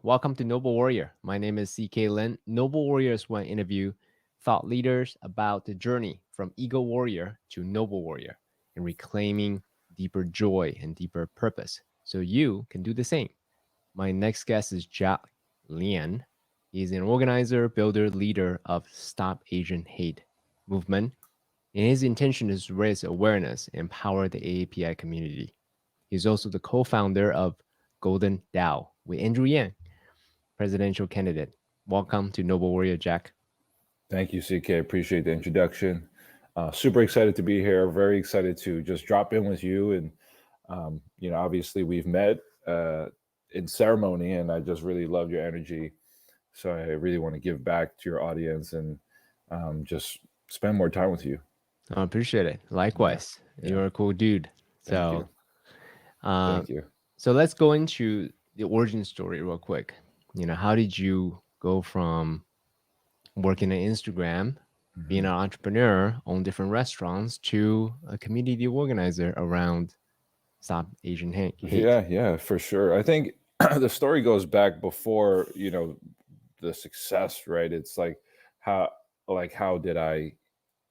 Welcome to Noble Warrior. My name is CK Lin. Noble Warriors want to interview thought leaders about the journey from ego warrior to noble warrior and reclaiming deeper joy and deeper purpose so you can do the same. My next guest is Jack Liang. He's an organizer, builder, leader of Stop Asian Hate movement, and his intention is to raise awareness and empower the AAPI community. He's also the co-founder of GoldenDAO with Andrew Yang, presidential candidate. Welcome to Noble Warrior, Jack. Thank you, CK. Appreciate the introduction. Super excited to be here. Very excited to just drop in with you. And, obviously we've met in ceremony and I just really love your energy. So I really want to give back to your audience and just spend more time with you. I appreciate it. Yeah. Likewise, Yeah. you're a cool dude. Thank So, you. uh, Thank you. so let's go into the origin story real quick. How did you go from working on Instagram, being an Mhm. entrepreneur, own different restaurants, to a community organizer around Stop Asian Hate? Yeah, for sure. I think the story goes back before, the success, right? It's how how did I,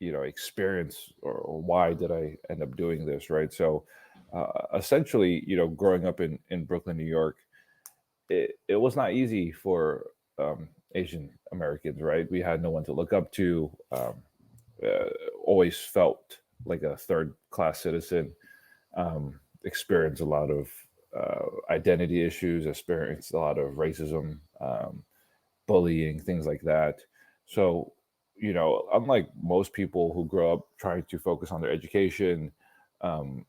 experience or why did I end up doing this, right? So essentially, growing up in Brooklyn, New York, it was not easy for Asian Americans, right? We had no one to look up to. Uh, Always felt like a third class citizen. Experienced a lot of identity issues, experienced a lot of racism, bullying, things like that. So, unlike most people who grow up trying to focus on their education,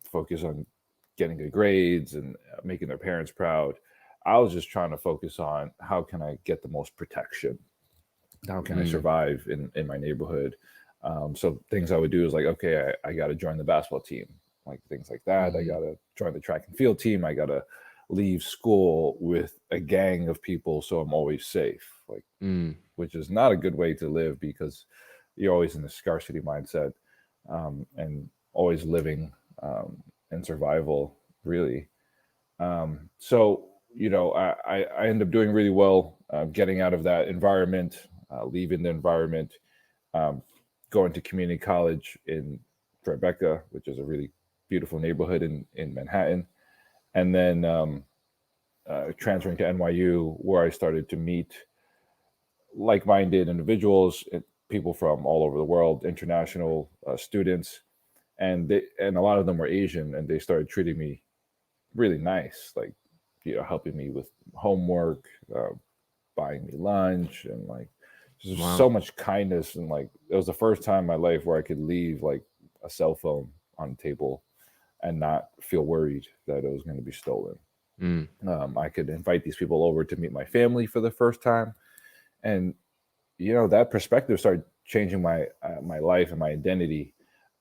focus on getting good grades and making their parents proud, I was just trying to focus on how can I get the most protection? How can I Mm, survive in my neighborhood? So things I would do is like, okay, I got to join the basketball team, like things like that. I mm, got to join the track and field team. I got to leave school with a gang of people so I'm always safe. Like, mm, which is not a good way to live because you're always in the scarcity mindset and always living in survival, really. So, I end up doing really well getting out of that environment, leaving the environment, um, going to community college in Tribeca, which is a really beautiful neighborhood in Manhattan, and then transferring to NYU, where I started to meet like-minded individuals, people from all over the world, international students, and a lot of them were Asian, and they started treating me really nice, like helping me with homework, buying me lunch, and like just wow. so much kindness. And like it was the first time in my life where I could leave like a cell phone on the table and not feel worried that it was going to be stolen. Mm, I could invite these people over to meet my family for the first time, and that perspective started changing my life and my identity.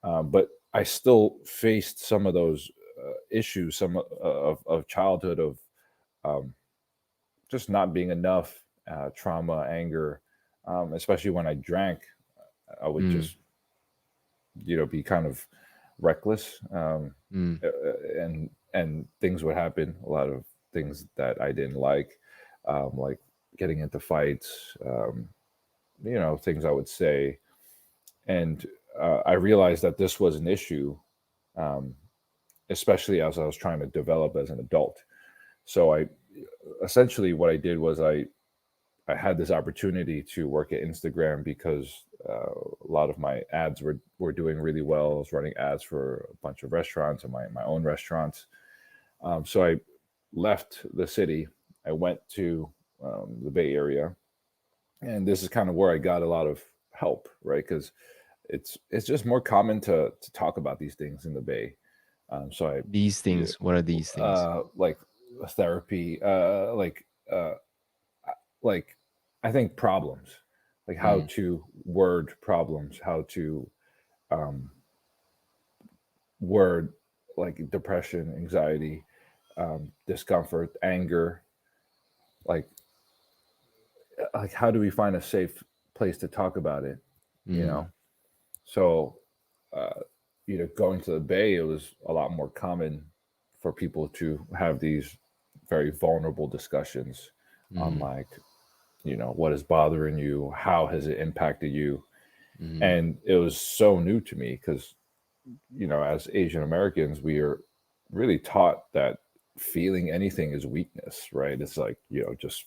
But I still faced some of those issues, some of childhood of um, just not being enough, trauma, anger, especially when I drank. I would mm, just be kind of reckless, mm, and things would happen. A lot of things that I didn't like getting into fights. Things I would say, and I realized that this was an issue, um, especially as I was trying to develop as an adult. So I essentially what I did was I had this opportunity to work at Instagram because a lot of my ads were doing really well. I was running ads for a bunch of restaurants and my own restaurants. So I left the city. I went to the Bay Area, and this is kind of where I got a lot of help, right? Because it's just more common to talk about these things in the Bay. So I, these yeah, things, what are these things? like therapy, uh, like I think problems, like how Mm, to word problems, how to um, word like depression, anxiety, discomfort, anger, like how do we find a safe place to talk about it, you mm, know? So uh, going to the Bay, it was a lot more common for people to have these very vulnerable discussions on Mm-hmm. like, what is bothering you, how has it impacted you. Mm-hmm. And it was so new to me because, as Asian Americans, we are really taught that feeling anything is weakness, right? It's like, just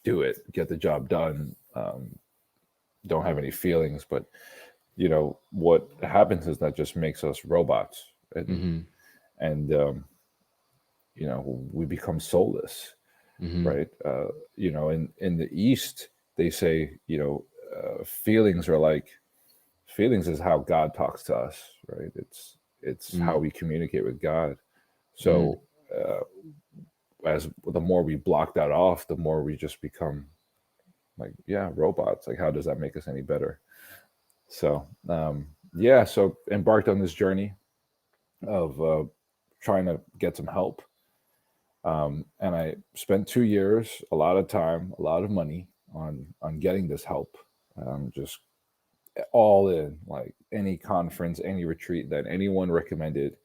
do it, get the job done, don't have any feelings. But what happens is that just makes us robots, and Mm-hmm. and we become soulless, Mm-hmm. right? In the East, they say, feelings are like, feelings is how God talks to us, right? It's how we communicate with God. Mm-hmm. So as the more we block that off, the more we just become like, yeah, robots. Like, how does that make us any better? So yeah, so embarked on this journey of trying to get some help. And I spent 2 years, a lot of time, a lot of money on getting this help. Just all in, like any conference, any retreat that anyone recommended,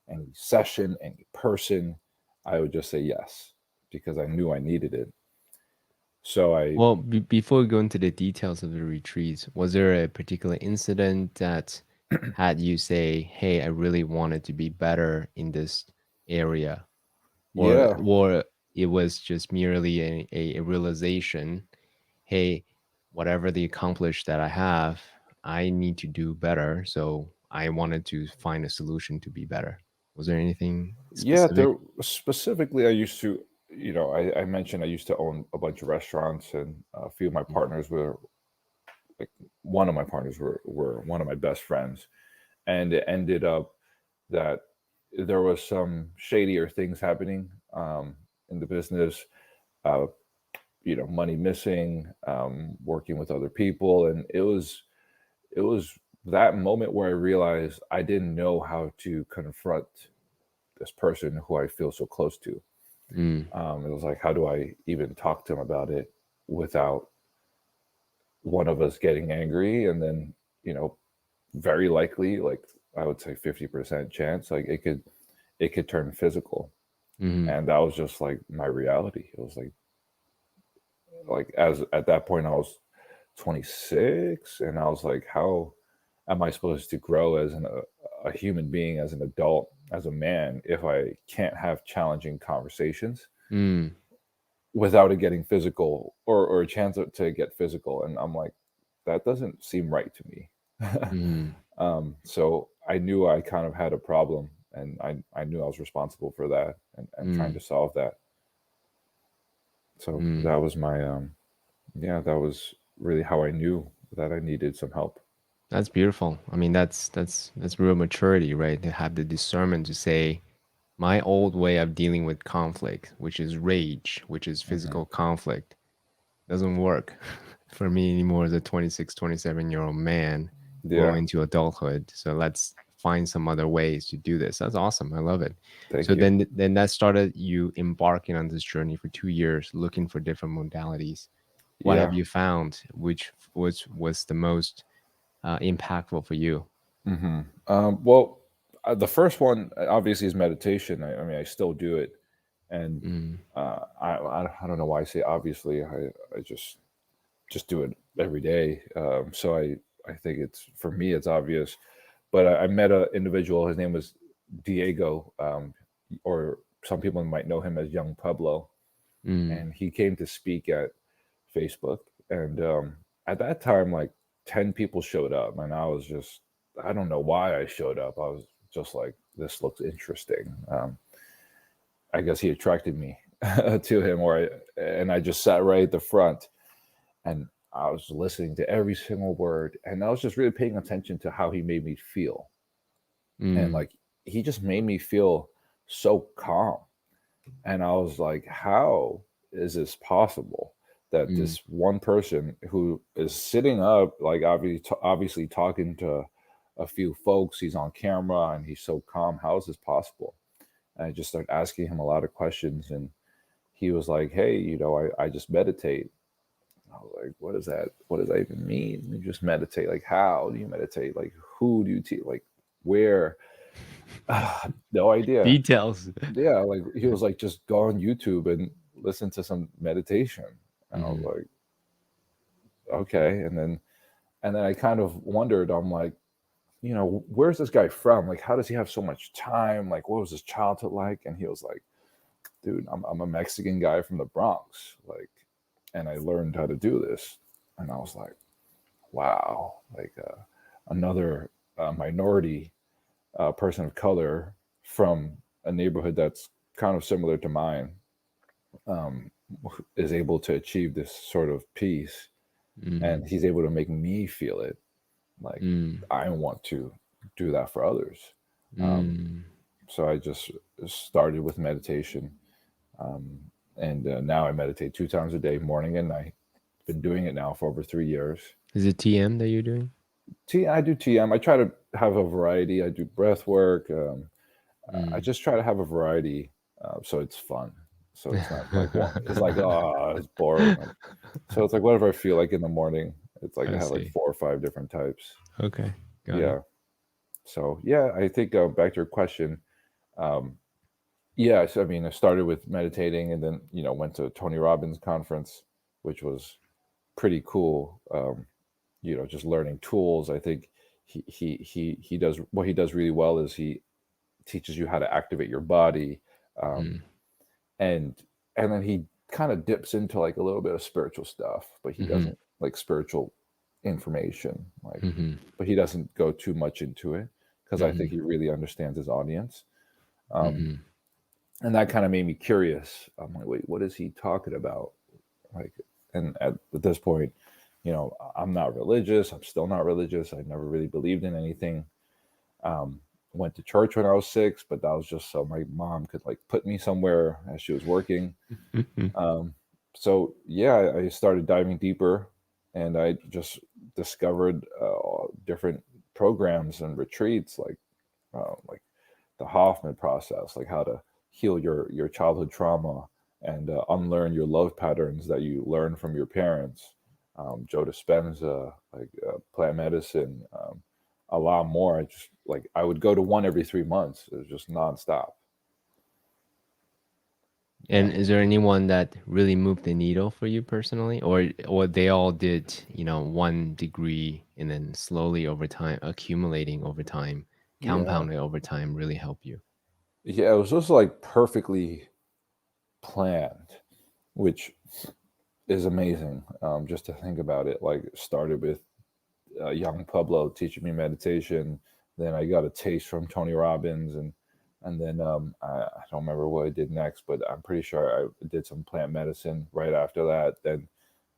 any session, any person, I would just say yes because I knew I needed it. So I, Well, before we go into the details of the retreats, was there a particular incident that had you say, "Hey, I really wanted to be better in this area," or yeah, it was just merely a realization, "Hey, whatever the accomplished that I have, I need to do better." So I wanted to find a solution to be better. Was there anything yeah, specific? there specifically, I used to, I mentioned I used to own a bunch of restaurants, and a few of my Mm, partners were like, one of my partners were one of my best friends. And it ended up that there was some shadier things happening in the business, uh, money missing, working with other people. And it was that moment where I realized I didn't know how to confront this person who I feel so close to. mm, It was like, how do I even talk to him about it without one of us getting angry? And then, you know, very likely, like I would say 50% chance, like it could turn physical. mm, And that was just like my reality. It was like as at that point I was 26, and I was like, how am I supposed to grow as a human being, as an adult, as a man, if I can't have challenging conversations mm, without it getting physical, or a chance to get physical? And I'm like, that doesn't seem right to me. mm, So I knew I kind of had a problem, and I knew I was responsible for that, and trying mm, to solve that. So mm. that was my yeah, that was really how I knew that I needed some help. That's beautiful. I mean, that's real maturity, right? To have the discernment to say, my old way of dealing with conflict, which is rage, which is Hmm. physical conflict, doesn't work for me anymore as a 26, 27-year-old man Yeah, going into adulthood. So let's find some other ways to do this. That's awesome. I love it. So thank you. then that started you embarking on this journey for 2 years, looking for different modalities. What have Yeah. you found? Which was the most impactful for you? Hmm. Well, the first one obviously is meditation. I mean, I still do it, and Mm, I don't know why I say obviously. I just do it every day. So I think it's, for me it's obvious. But I met an individual. His name was Diego, or some people might know him as Young Pueblo, mm, and he came to speak at Facebook. And at that time, like 10 people showed up, and I was just, I don't know why I showed up. I was just like, this looks interesting. I guess he attracted me to him, and I just sat right at the front, and I was listening to every single word, and I was just really paying attention to how he made me feel. And mm, like, he just made me feel so calm. And I was like, how is this possible that mm, this one person who is sitting up, like obviously talking to a few folks, he's on camera and he's so calm? How is this possible? And I just started asking him a lot of questions, and he was like, hey, I just meditate. I was like, what is that? What does that even mean? You just meditate? Like, how do you meditate? Like, who do you teach? Like, where? No idea. details. Yeah, like he was like, just go on YouTube and listen to some meditation. And I was Mm-hmm. like, okay. And then I kind of wondered, I'm like, where's this guy from? Like, how does he have so much time? Like, what was his childhood like? And he was like, dude, I'm a Mexican guy from the Bronx. Like, and I learned how to do this. And I was like, wow, like another minority person of color from a neighborhood that's kind of similar to mine um, is able to achieve this sort of peace. And he's able to make me feel it. Like, Mm-hmm. I want to do that for others. Um, Mm-hmm. so I just started with meditation. Um, and now I meditate 2 times a day, morning and night. Been doing it now for over 3 years. Is it TM that you're doing? I do TM. I try to have a variety. I do breath work. I Mm. just try to have a variety, so it's fun. So it's not like one. It's like, oh, it's boring. Like, so it's like whatever I feel like in the morning. It's like I I have like see. 4 or 5 different types. Okay, got it. Yeah. So yeah, I think back to your question. Um, yes, I mean I started with meditating, and then went to Tony Robbins conference, which was pretty cool. Just learning tools. I think he does what he does really well is he teaches you how to activate your body, um, Mm. and and then he kind of dips into like a little bit of spiritual stuff, but he Mm-hmm. doesn't like spiritual information, like, Mm-hmm. but he doesn't go too much into it because I think Mm-hmm. he really understands his audience. Um, Mm-hmm. and that kind of made me curious. I'm like, wait, what is he talking about? Like, and at this point, I'm not religious. I'm still not religious. I never really believed in anything. Um, Went to church when I was 6, but that was just so my mom could like put me somewhere as she was working. Mm-hmm. Um, so yeah, I started diving deeper, and I just discovered different programs and retreats, like the Hoffman process, like how to heal your childhood trauma and unlearn your love patterns that you learn from your parents. Joe Dispenza, like plant medicine, a lot more. I would go to one every 3 months. It was just nonstop. Yeah. And is there anyone that really moved the needle for you personally, or they all did, 1 degree and then slowly over time, accumulating over time, Yeah. compounding over time, really help you? Yeah. It was just like perfectly planned, which is amazing. Just to think about it, like started with Young Pueblo teaching me meditation. Then I got a taste from Tony Robbins, and then I don't remember what I did next, but I'm pretty sure I did some plant medicine right after that. Then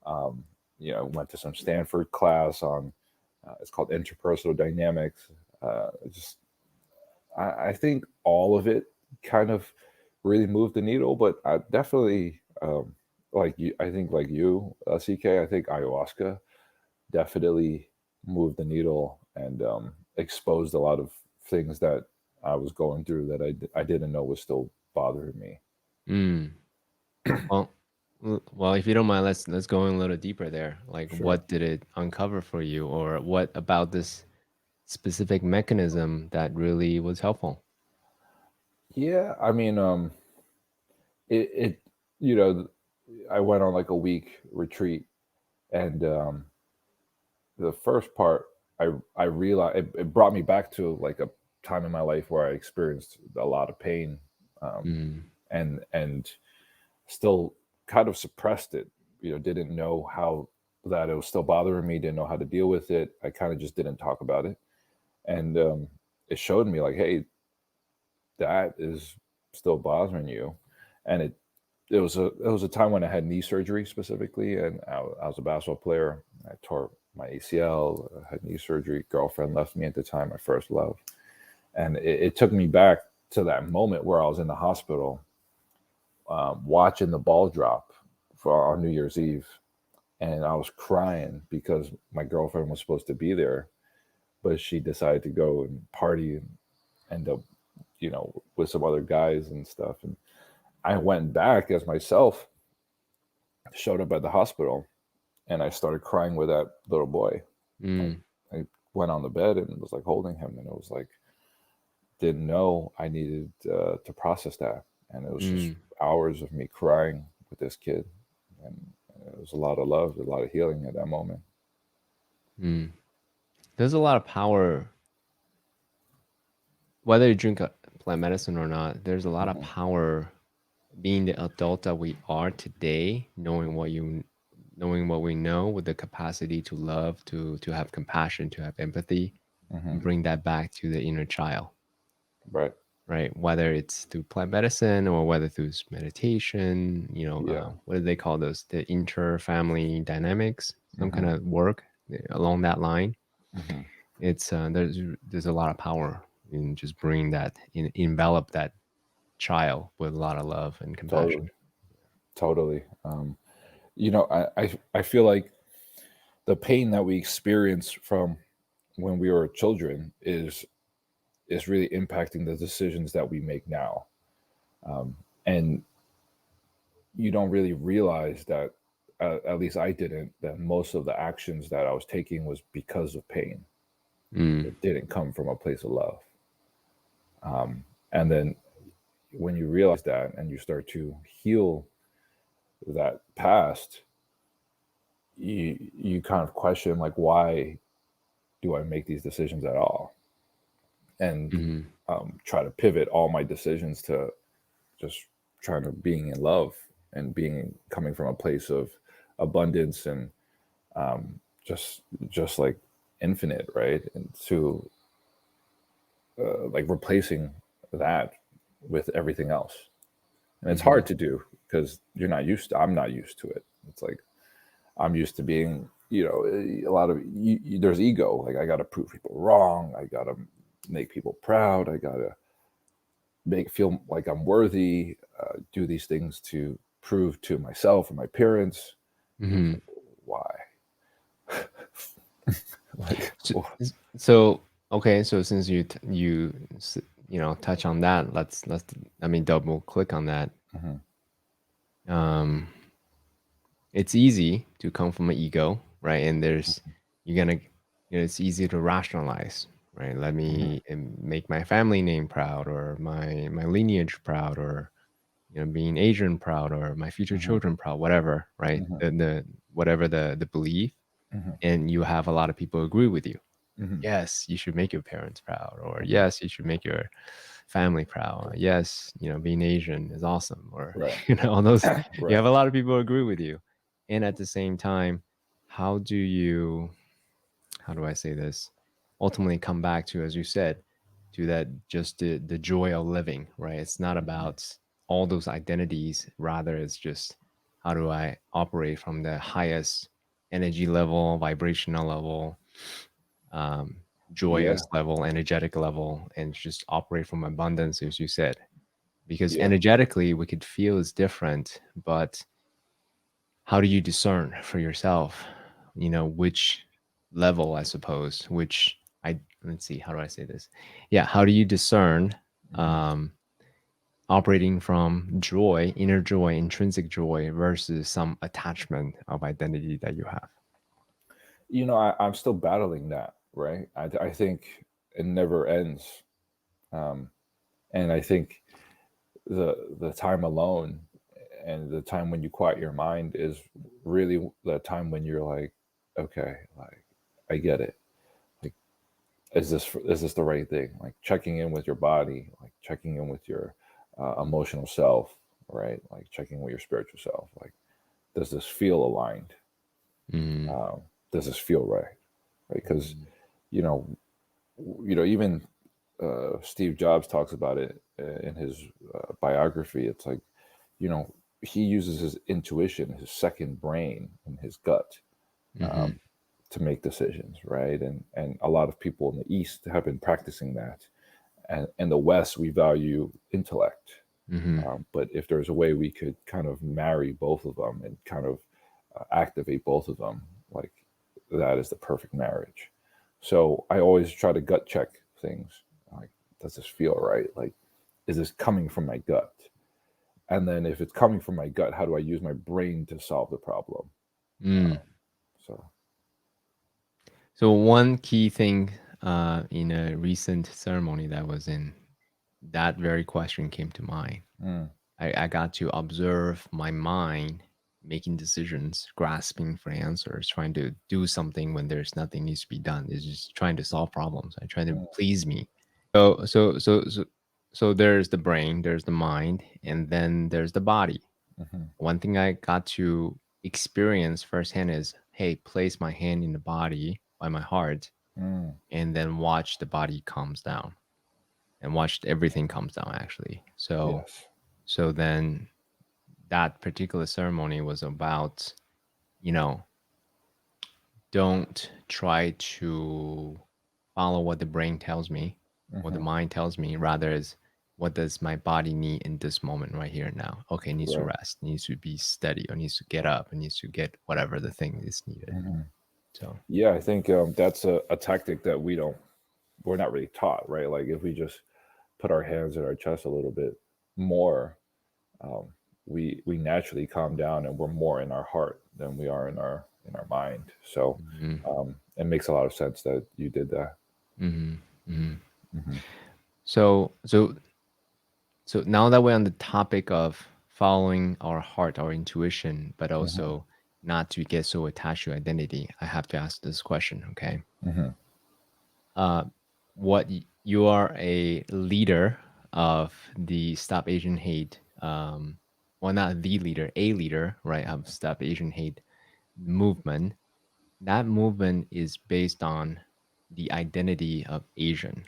um, went to some Stanford class on it's called interpersonal dynamics. Just I think all of it kind of really moved the needle, but I definitely like you. I think like you, CK. I think ayahuasca definitely moved the needle and exposed a lot of things that I was going through that I didn't know was still bothering me. Mm. Well, well, if you don't mind, let's go in a little deeper there. Like, Sure. what did it uncover for you, or what about this specific mechanism that really was helpful? Yeah, I mean, it you know, I went on like a week retreat, and the first part, I realized it brought me back to like a time in my life where I experienced a lot of pain, um, Mm. and still kind of suppressed it. Didn't know how that it was still bothering me. Didn't know how to deal with it. I kind of just didn't talk about it, and it showed me like, hey, that is still bothering you, and it was a time when I had knee surgery specifically, and I was a basketball player. I tore my ACL, had knee surgery. Girlfriend left me at the time, my first love, and it took me back to that moment where I was in the hospital, watching the ball drop for on New Year's Eve, and I was crying because my girlfriend was supposed to be there, but she decided to go and party and end up, with some other guys and stuff. And I went back as myself, showed up at the hospital, and I started crying with that little boy. Like, Mm. I went on the bed and was like holding him, and it was like didn't know I needed to process that, and it was just Mm. hours of me crying with this kid, and it was a lot of love, a lot of healing at that moment. Mm. There's a lot of power, whether you drink plant medicine or not. There's a lot of Hmm. power being the adult that we are today, knowing what we know, with the capacity to love, to have compassion, to have empathy, Hmm. and bring that back to the inner child, Right. right? Whether it's through plant medicine or whether through meditation, Yeah. what do they call those? The inter-family dynamics, some kind Hmm. of work along that line. Hmm. It's there's a lot of power in just bringing that envelop that child with a lot of love and Totally. compassion. Totally. I feel like the pain that we experience from when we were children is really impacting the decisions that we make now. And you don't really realize that, at least I didn't, that most of the actions that I was taking was because of pain. Mm, It didn't come from a place of love. And then when you realize that and you start to heal that past, you kind of question, like, why do I make these decisions at all? And mhm, try to pivot all my decisions to just trying to being in love and being coming from a place of abundance and um, just just like infinite, right? And to like replacing that with everything else. And it's mhm, hard to do because I'm not used to it. It's like I'm used to being, a lot of there's ego. Like I got to prove people wrong. I got to make people proud. I got to make feel like I'm worthy. Do these things to prove to myself and my parents. And it's mhm. like, why? Like, So, oh, so okay, so since touch on that, let's I mean double click on that. mhm, Um, it's easy to come from an ego, right? And you're gonna, it's easy to rationalize, right? Let mhm, me make my family name proud, or my lineage proud, or being Asian proud, or my future mhm, children proud, whatever, right? mhm, The whatever the belief, mhm, and you have a lot of people agree with you. mhm. Yes, you should make your parents proud, or Mhm. yes, you should make your family proud. Yes, being Asian is awesome, or Right. all those. You Right. have a lot of people who agree with you, and at the same time, how do you? How do I say this? Ultimately, come back to, as you said, to that, just the joy of living, right? It's not Mhm. about all those identities. Rather, it's just how do I operate from the highest energy level, vibrational level, um, Yeah. joyous level, energetic level, and just operate from abundance, as you said. Because Yeah. energetically, we could feel is different, but how do you discern for yourself? Which level, I suppose. Which I let's see, how do I say this? Yeah, how do you discern Mhm. um, operating from joy, inner joy, intrinsic joy versus some attachment of identity that you have? I'm still battling that, right? I think it never ends. Um, and I think the time alone and the time when you quiet your mind is really the time when you're like, okay, like I get it. Like, is this the right thing? Like checking in with your body, like checking in with your emotional self, right? Like checking with your spiritual self. Like, does this feel aligned? Mm, Um, does this feel right? Right? Because mm, you know, even Steve Jobs talks about it in his biography. It's like, you know, he uses his intuition, his second brain, and his gut um, mhm, to make decisions, right? And a lot of people in the East have been practicing that, and in the West we value intellect. mhm, But if there's a way we could kind of marry both of them and kind of activate both of them, like that is the perfect marriage. So I always try to gut check things. Like, does this feel right? Like, is this coming from my gut? And then if it's coming from my gut, how do I use my brain to solve the problem? mm. Uh, so, So one key thing in a recent ceremony that was in, that very question came to mind. mm, I got to observe my mind making decisions, grasping for answers, trying to do something when there's nothing needs to be done. It's just trying to solve problems. I try to Mm, please me. So there's the brain, there's the mind, and then there's the body. mhm, One thing I got to experience firsthand is, hey, place my hand in the body by my heart, mm, and then watch the body calms down, and watch everything comes down actually. yes. So then that particular ceremony was about, you know, don't try to follow what the brain tells me, what the Mhm, mind tells me, rather is what does my body need in this moment right here and now. Okay, it needs to right. rest, it needs to be steady, or needs to get up, it needs to get whatever the thing is needed. Mhm. So Yeah, I think that's a tactic that we're not really taught, right? Like if we just put our hands at our chest a little bit more, um, we naturally calm down and we're more in our heart than we are in our mind. So mhm, it makes a lot of sense that you did that. mhm, mhm. Hmm. So so now that we're on the topic of following our heart, our intuition, but Hmm. also not to get so attached to identity, I have to ask this question, okay? Hmm. uh, you are a leader of the Stop Asian Hate, well, not the leader, a leader, right, of Stop Asian Hate movement. That movement is based on the identity of Asian.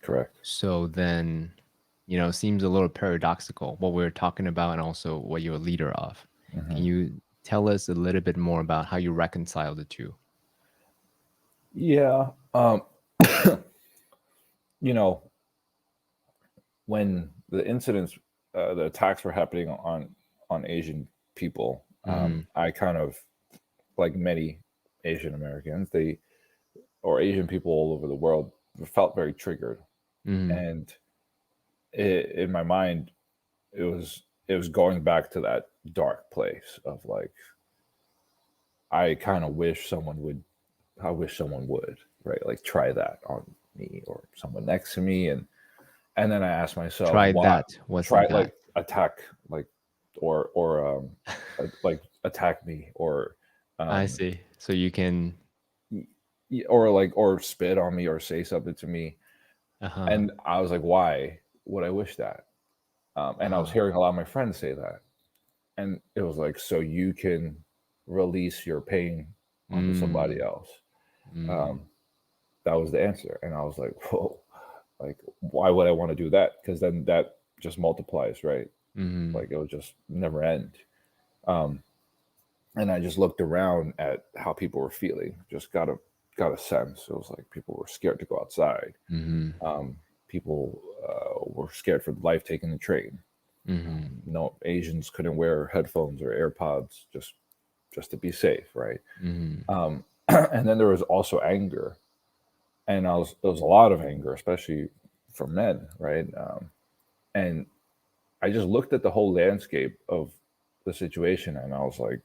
Correct. So then, seems a little paradoxical what we're talking about and also what you're a leader of. Hmm. Can you tell us a little bit more about how you reconcile the two? Yeah. You know, when the incidents, the attacks were happening on Asian people, Mm-hmm. I kind of, like many Asian Americans, they or Asian people all over the world, felt very triggered. Mm-hmm. And in my mind, it was going back to that dark place of like, I kind of wish someone would, I wish someone would, right, like try that on me or someone next to me. And then I asked myself, Try why, that. What's try that? like attack, like, or like attack me, or I um see. So you can. or like, or spit on me or say something to me. Uh-huh. And I was like, why would I wish that? And I was Uh-huh. hearing a lot of my friends say that, and it was like, so you can release your pain onto somebody Mm, else. mm, um, that was the answer, and I was like, whoa, like, why would I want to do that? Because then that just multiplies, right? mhm, Like it would just never end. um, and I just looked around at how people were feeling, just got a sense. It was like people were scared to go outside. mhm, People were scared for life taking the train. mhm, No, Asians couldn't wear headphones or AirPods just to be safe, right? mhm, And then there was also anger, and there was a lot of anger, especially from men, right? And I just looked at the whole landscape of the situation, and I was like,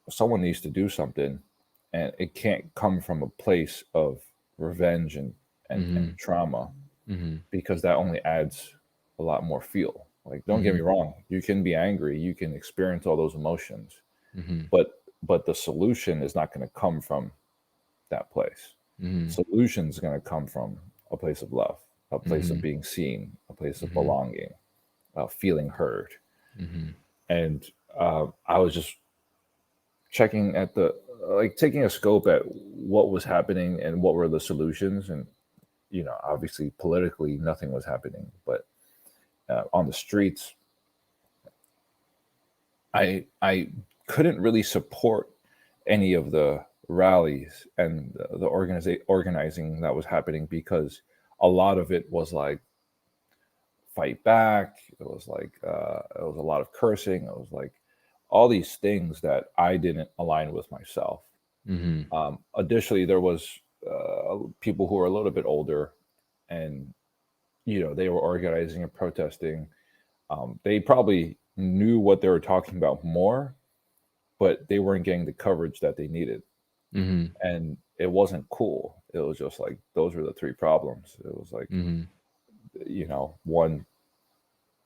someone needs to do something, and it can't come from a place of revenge and mhm, trauma, mhm, because that only adds a lot more fuel. Like, don't get me mhm, wrong, you can be angry, you can experience all those emotions, mhm, but the solution is not going to come from that place. mhm, Solution is going to come from a place of love, a place of mhm, being seen, a place of mhm, belonging, feeling heard. mhm, And I was just checking at the, like, taking a scope at what was happening and what were the solutions. And obviously politically nothing was happening, but on the streets, I couldn't really support any of the rallies and the organizing that was happening, because a lot of it was like fight back. It was like it was a lot of cursing. It was like all these things that I didn't align with myself. mhm, Additionally, there was people who were a little bit older, and they were organizing and protesting. They probably knew what they were talking about more, but they weren't getting the coverage that they needed, mhm, and it wasn't cool. It was just like, those were the three problems. It was like, mhm, one,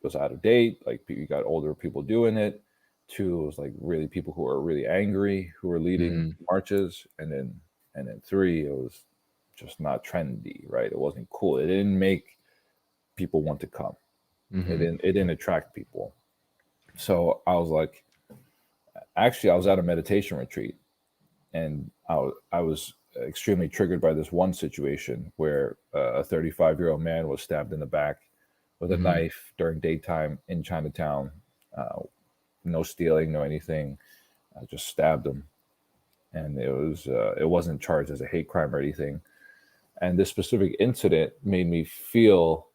was out of date. Like you got older people doing it. Two, it was like really people who were really angry who were leading marches, and then three, it was just not trendy, right? It wasn't cool. It didn't make people want to come. It didn't attract people. So I was like, actually, I was at a meditation retreat, and I was extremely triggered by this one situation where a 35-year-old man was stabbed in the back with a knife during daytime in Chinatown. No stealing, no anything. I just stabbed him, and it wasn't charged as a hate crime or anything. And this specific incident made me feel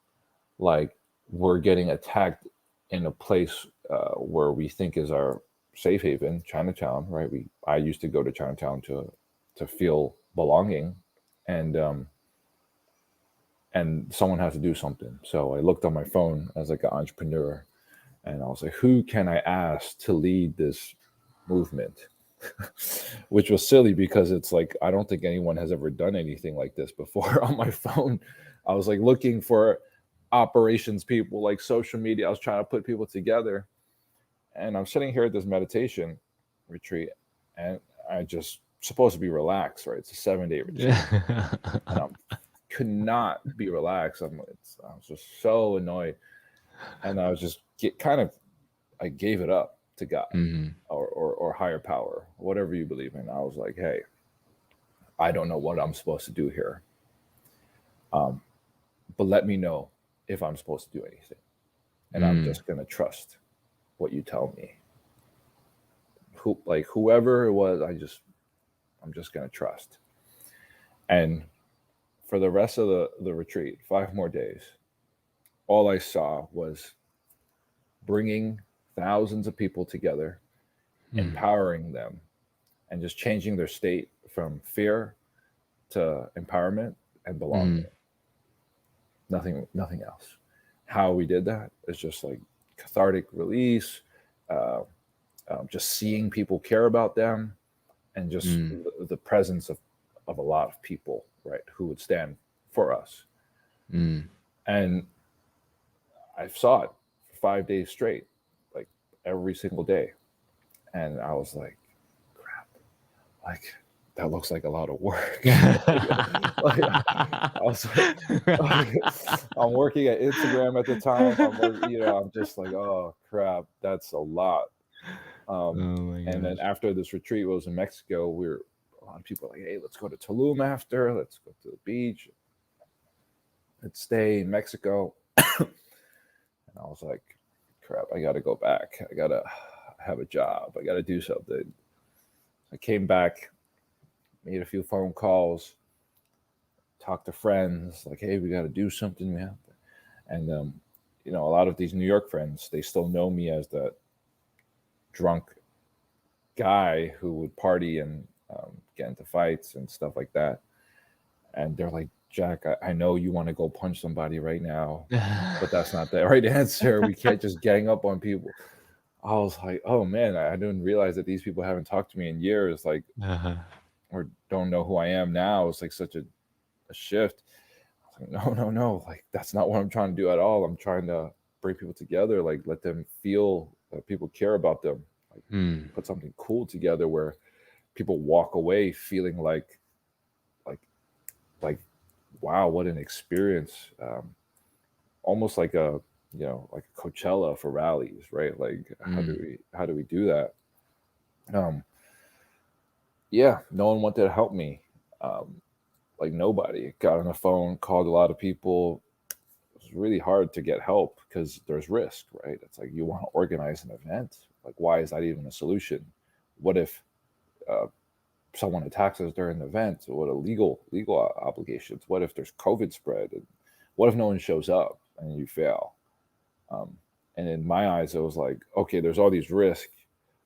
like we're getting attacked in a place where we think is our safe haven, Chinatown, right? I used to go to Chinatown to feel belonging, and someone has to do something. So I looked on my phone as like an entrepreneur, and I was like, who can I ask to lead this movement? Which was silly because it's like, I don't think anyone has ever done anything like this before. On my phone, I was like looking for operations people, like social media. I was trying to put people together, and I'm sitting here at this meditation retreat, and I just supposed to be relaxed, right? It's a 7-day retreat, and I could not be relaxed. I was just so annoyed, and I was just I gave it up to God or higher power, whatever you believe in. I was like, hey, I don't know what I'm supposed to do here, but let me know if I'm supposed to do anything, and I'm just gonna trust what you tell me. Whoever it was, I'm just gonna trust. And for the rest of the retreat, 5 more days, all I saw was bringing thousands of people together, empowering them, and just changing their state from fear to empowerment and belonging. Nothing else. How we did that is just like cathartic release, just seeing people care about them, and just the presence of a lot of people, right, who would stand for us. And I saw it for 5 days straight, like every single day. And I was like, crap, like that looks like a lot of work. I was I'm working at Instagram at the time. I'm just like, oh crap, that's a lot. And then after this retreat was in Mexico, a lot of people were like, hey, let's go to Tulum after, let's go to the beach, let's stay in Mexico. And I was like, crap, I got to go back. I got to have a job. I got to do something. I came back, made a few phone calls, talked to friends, like, hey, we got to do something. Man. And, a lot of these New York friends, they still know me as that drunk guy who would party and get into fights and stuff like that. And they're like, Jack, I know you want to go punch somebody right now, but that's not the right answer. We can't just gang up on people. I was like, oh man, I didn't realize that these people haven't talked to me in years, like, or don't know who I am now. It's like such a shift. I was like, no, like that's not what I'm trying to do at all. I'm trying to bring people together, like let them feel that people care about them, like put something cool together where people walk away feeling like wow, what an experience. Almost like a like a Coachella for rallies, right? Like how do we do that? Yeah, no one wanted to help me. Like nobody. Got on the phone, called a lot of people. It was really hard to get help because there's risk, right? It's like you want to organize an event. Like, why is that even a solution? What if someone attacks us during the event? What are legal obligations? What if there's COVID spread? And what if no one shows up and you fail? And in my eyes, it was like, okay, there's all these risks,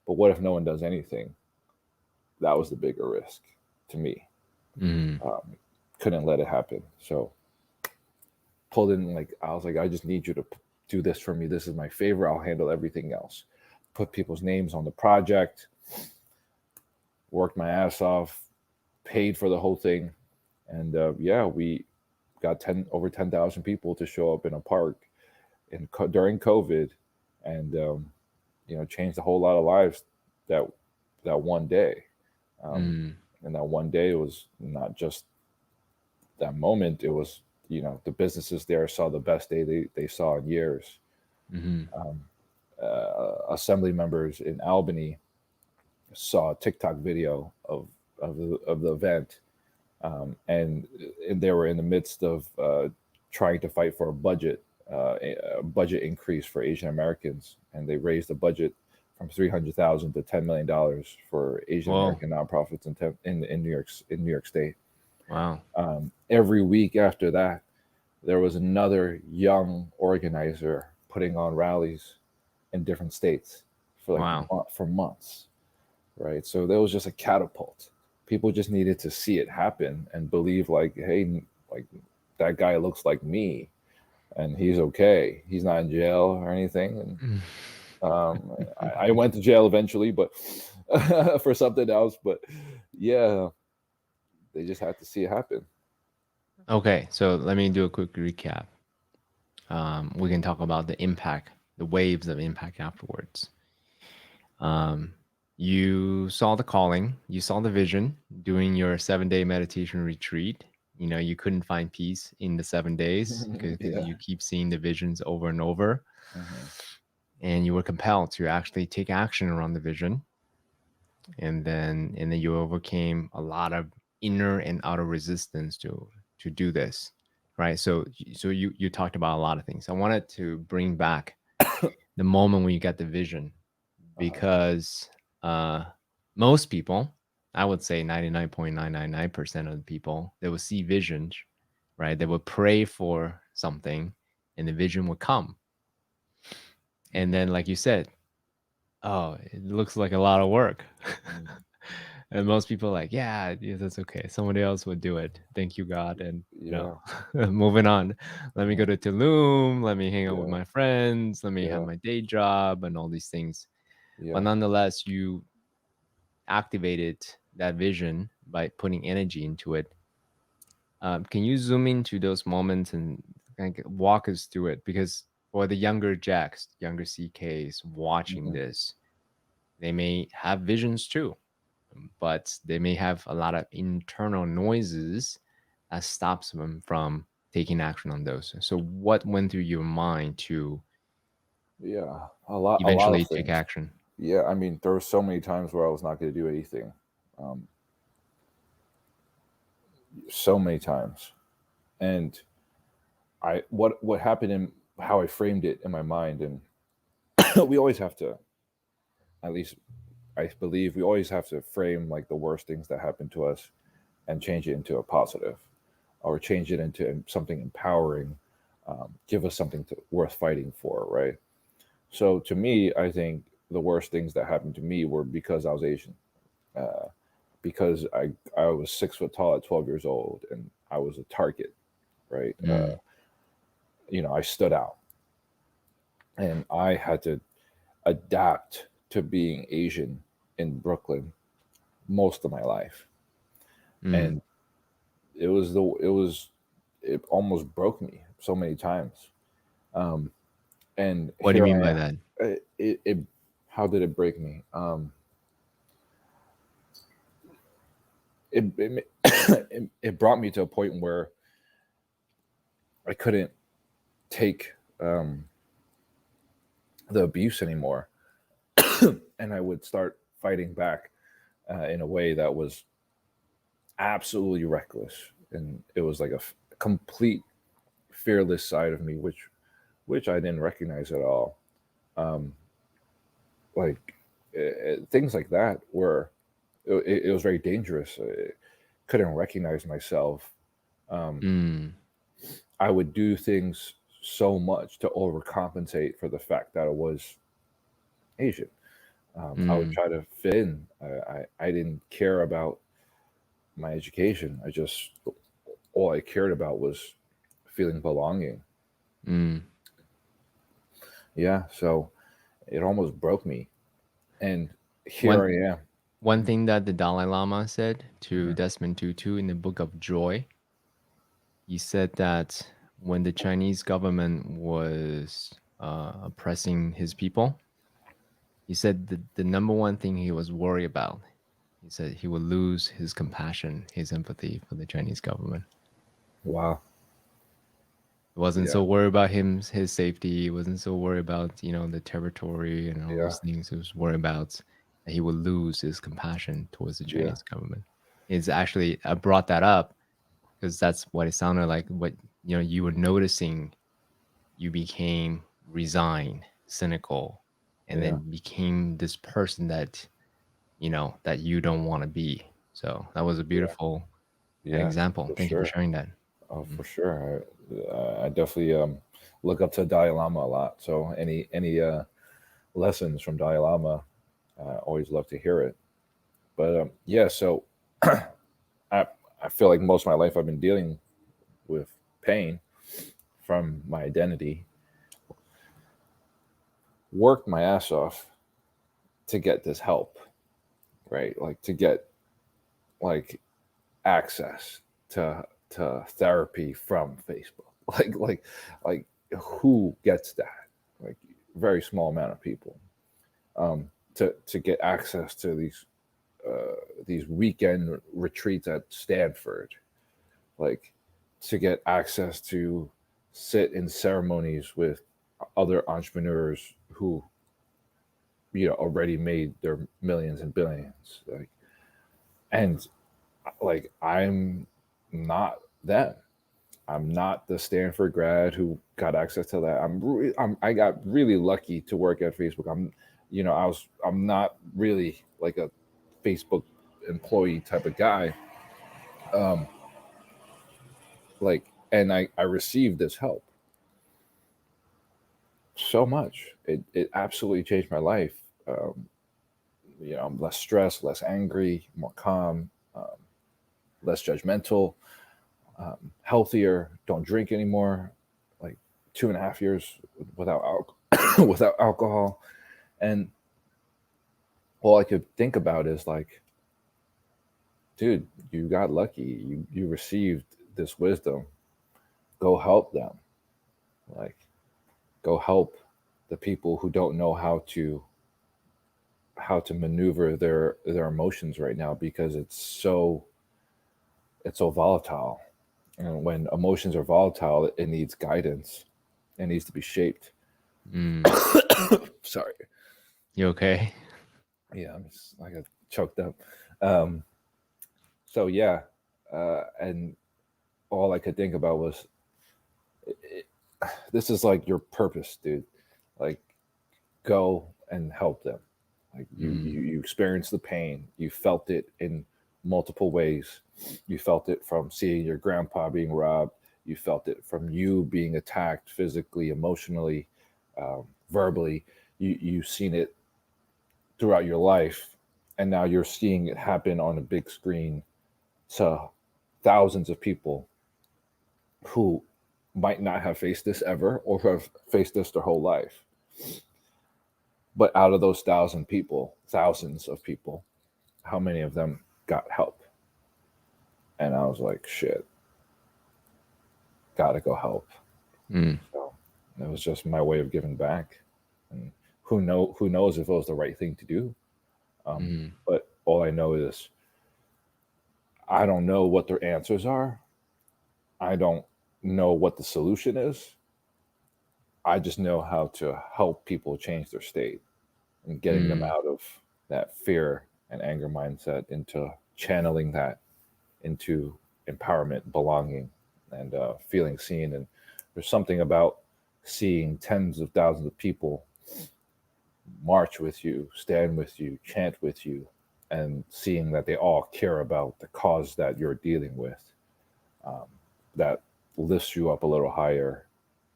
but what if no one does anything? That was the bigger risk to me. Couldn't let it happen. So pulled in, like, I was like, I just need you to do this for me. This is my favor. I'll handle everything else. Put people's names on the project, worked my ass off, paid for the whole thing. And we got over 10,000 people to show up in a park during COVID, and changed a whole lot of lives that one day. Um, Mm, and that one day was not just that moment; it was the businesses there saw the best day they saw in years. mm-hmm. Um, Assembly members in Albany saw a TikTok video of the event, and they were in the midst of trying to fight for a budget increase for Asian Americans, and they raised the budget from 300,000 to $10 million for Asian Whoa. American nonprofits in New York State. Wow. Every week after that, there was another young organizer putting on rallies in different states for Wow. for months, right? So there was just a catapult. People just needed to see it happen and believe, like, hey, like that guy looks like me, and he's okay. He's not in jail or anything. And I went to jail eventually, but for something else. But yeah, they just had to see it happen. Okay, so let me do a quick recap. We can talk about the impact, the waves of impact afterwards. Um, you saw the calling, you saw the vision doing your 7-day meditation retreat. You know, you couldn't find peace in the 7 days because Yeah. you keep seeing the visions over and over. Hmm. And you were compelled to actually take action around the vision. And then you overcame a lot of inner and outer resistance to do this. Right. So you talked about a lot of things. I wanted to bring back the moment when you got the vision Uh-huh. because uh, most people, I would say 99.999% of the people, they will see visions, right? They will pray for something and the vision will come. And Hmm. then, like you said, oh, it looks like a lot of work. Hmm. And most people are like, yeah, that's okay. Somebody else would do it. Thank you, God. And, Yeah. moving on. Let me go Hmm. to Tulum. Let me hang out with Yeah. my friends. Let me have Yeah. my day job and all these things. But Yeah. nonetheless, you activated that vision by putting energy into it. Can you zoom into those moments and kind of walk us through it? Because for the younger Jacks, younger CKs watching Hmm. this, they may have visions too, but they may have a lot of internal noises that stops them from taking action on those. So what went through your mind to Yeah. A lot of eventually take things. action? Yeah. I mean, there were so many times where I was not going to do anything. Um, so many times. And what happened in how I framed it in my mind, and we always have to, at least I believe, we always have to frame like the worst things that happen to us and change it into a positive, or change it into something empowering, give us something worth fighting for, right? So to me, I think the worst things that happened to me were because I was Asian, uh, because I was 6 foot tall at 12 years old, and I was a target, right? Mm, I stood out, and I had to adapt to being Asian in Brooklyn most of my life, mm. and it almost broke me so many times. Um, and What do you here mean I by am. that? It how did it break me? It it brought me to a point where I couldn't take the abuse anymore, and I would start fighting back in a way that was absolutely reckless, and it was like a complete fearless side of me, which I didn't recognize at all. Um, like things like that were it was very dangerous. I couldn't recognize myself. Um, Mm, I would do things so much to overcompensate for the fact that I was Asian. I would mm, try to fit in. I didn't care about my education. I just all I cared about was feeling belonging. mm. Yeah, so it almost broke me, and here One I am. one thing that the Dalai Lama said to Mhm. Desmond Tutu in the Book of Joy, he said that when the Chinese government was oppressing his people. He said the number one thing he was worried about, he said he would lose his compassion, his empathy for the Chinese government. Wow. He wasn't Yeah. so worried about his safety. He wasn't so worried about, the territory and all Yeah. those things. He was worried about that he would lose his compassion towards the Yeah. Chinese government. It's actually, I brought that up because that's what it sounded like. What you were noticing, you became resigned, cynical, and Yeah. then became this person that that you don't want to be. So that was a Yeah. beautiful Yeah. example. For Thank you for sure. sharing that. Oh, Mhm. for sure. I definitely look up to Dalai Lama a lot. So any lessons from Dalai Lama, always love to hear it. But yeah, so I feel like most of my life I've been dealing with pain from my identity. Worked my ass off to get this help, right? Like to get like access to therapy from Facebook. Like who gets that? Like very small amount of people. To get access to these weekend retreats at Stanford, like to get access to sit in ceremonies with other entrepreneurs who already made their millions and billions, like, and like I'm not them. I'm not the Stanford grad who got access to that. I got really lucky to work at Facebook. I'm not really like a Facebook employee type of guy. Um, and I received this help so much. It absolutely changed my life. Um, I'm less stressed, less angry, more calm, less judgmental, healthier. Don't drink anymore. Like 2.5 years without without alcohol, and all I could think about is like, dude, you got lucky. You received this wisdom. Go help them. Like, go help the people who don't know how to maneuver their emotions right now, because it's so volatile. And when emotions are volatile, it needs guidance. It needs to be shaped. Mm. Sorry. You okay? Yeah, I got choked up. Um, so yeah, and all I could think about was, it, this is like your purpose, dude. Like, go and help them. Like Mm. you experienced the pain. You felt it in multiple ways. You felt it from seeing your grandpa being robbed. You felt it from you being attacked physically, emotionally, verbally. You've seen it throughout your life, and now you're seeing it happen on a big screen to thousands of people who might not have faced this ever, or who have faced this their whole life. But out of those thousands of people, how many of them got help? And I was like, shit, gotta go help. Mm. So it was just my way of giving back. And who knows if it was the right thing to do. Mm. But all I know is, I don't know what their answers are. I don't know what the solution is. I just know how to help people change their state and getting them Mm. out of that fear and anger mindset into channeling that into empowerment, belonging, and feeling seen. And there's something about seeing tens of thousands of people march with you, stand with you, chant with you, and seeing that they all care about the cause that you're dealing with, um, that lifts you up a little higher.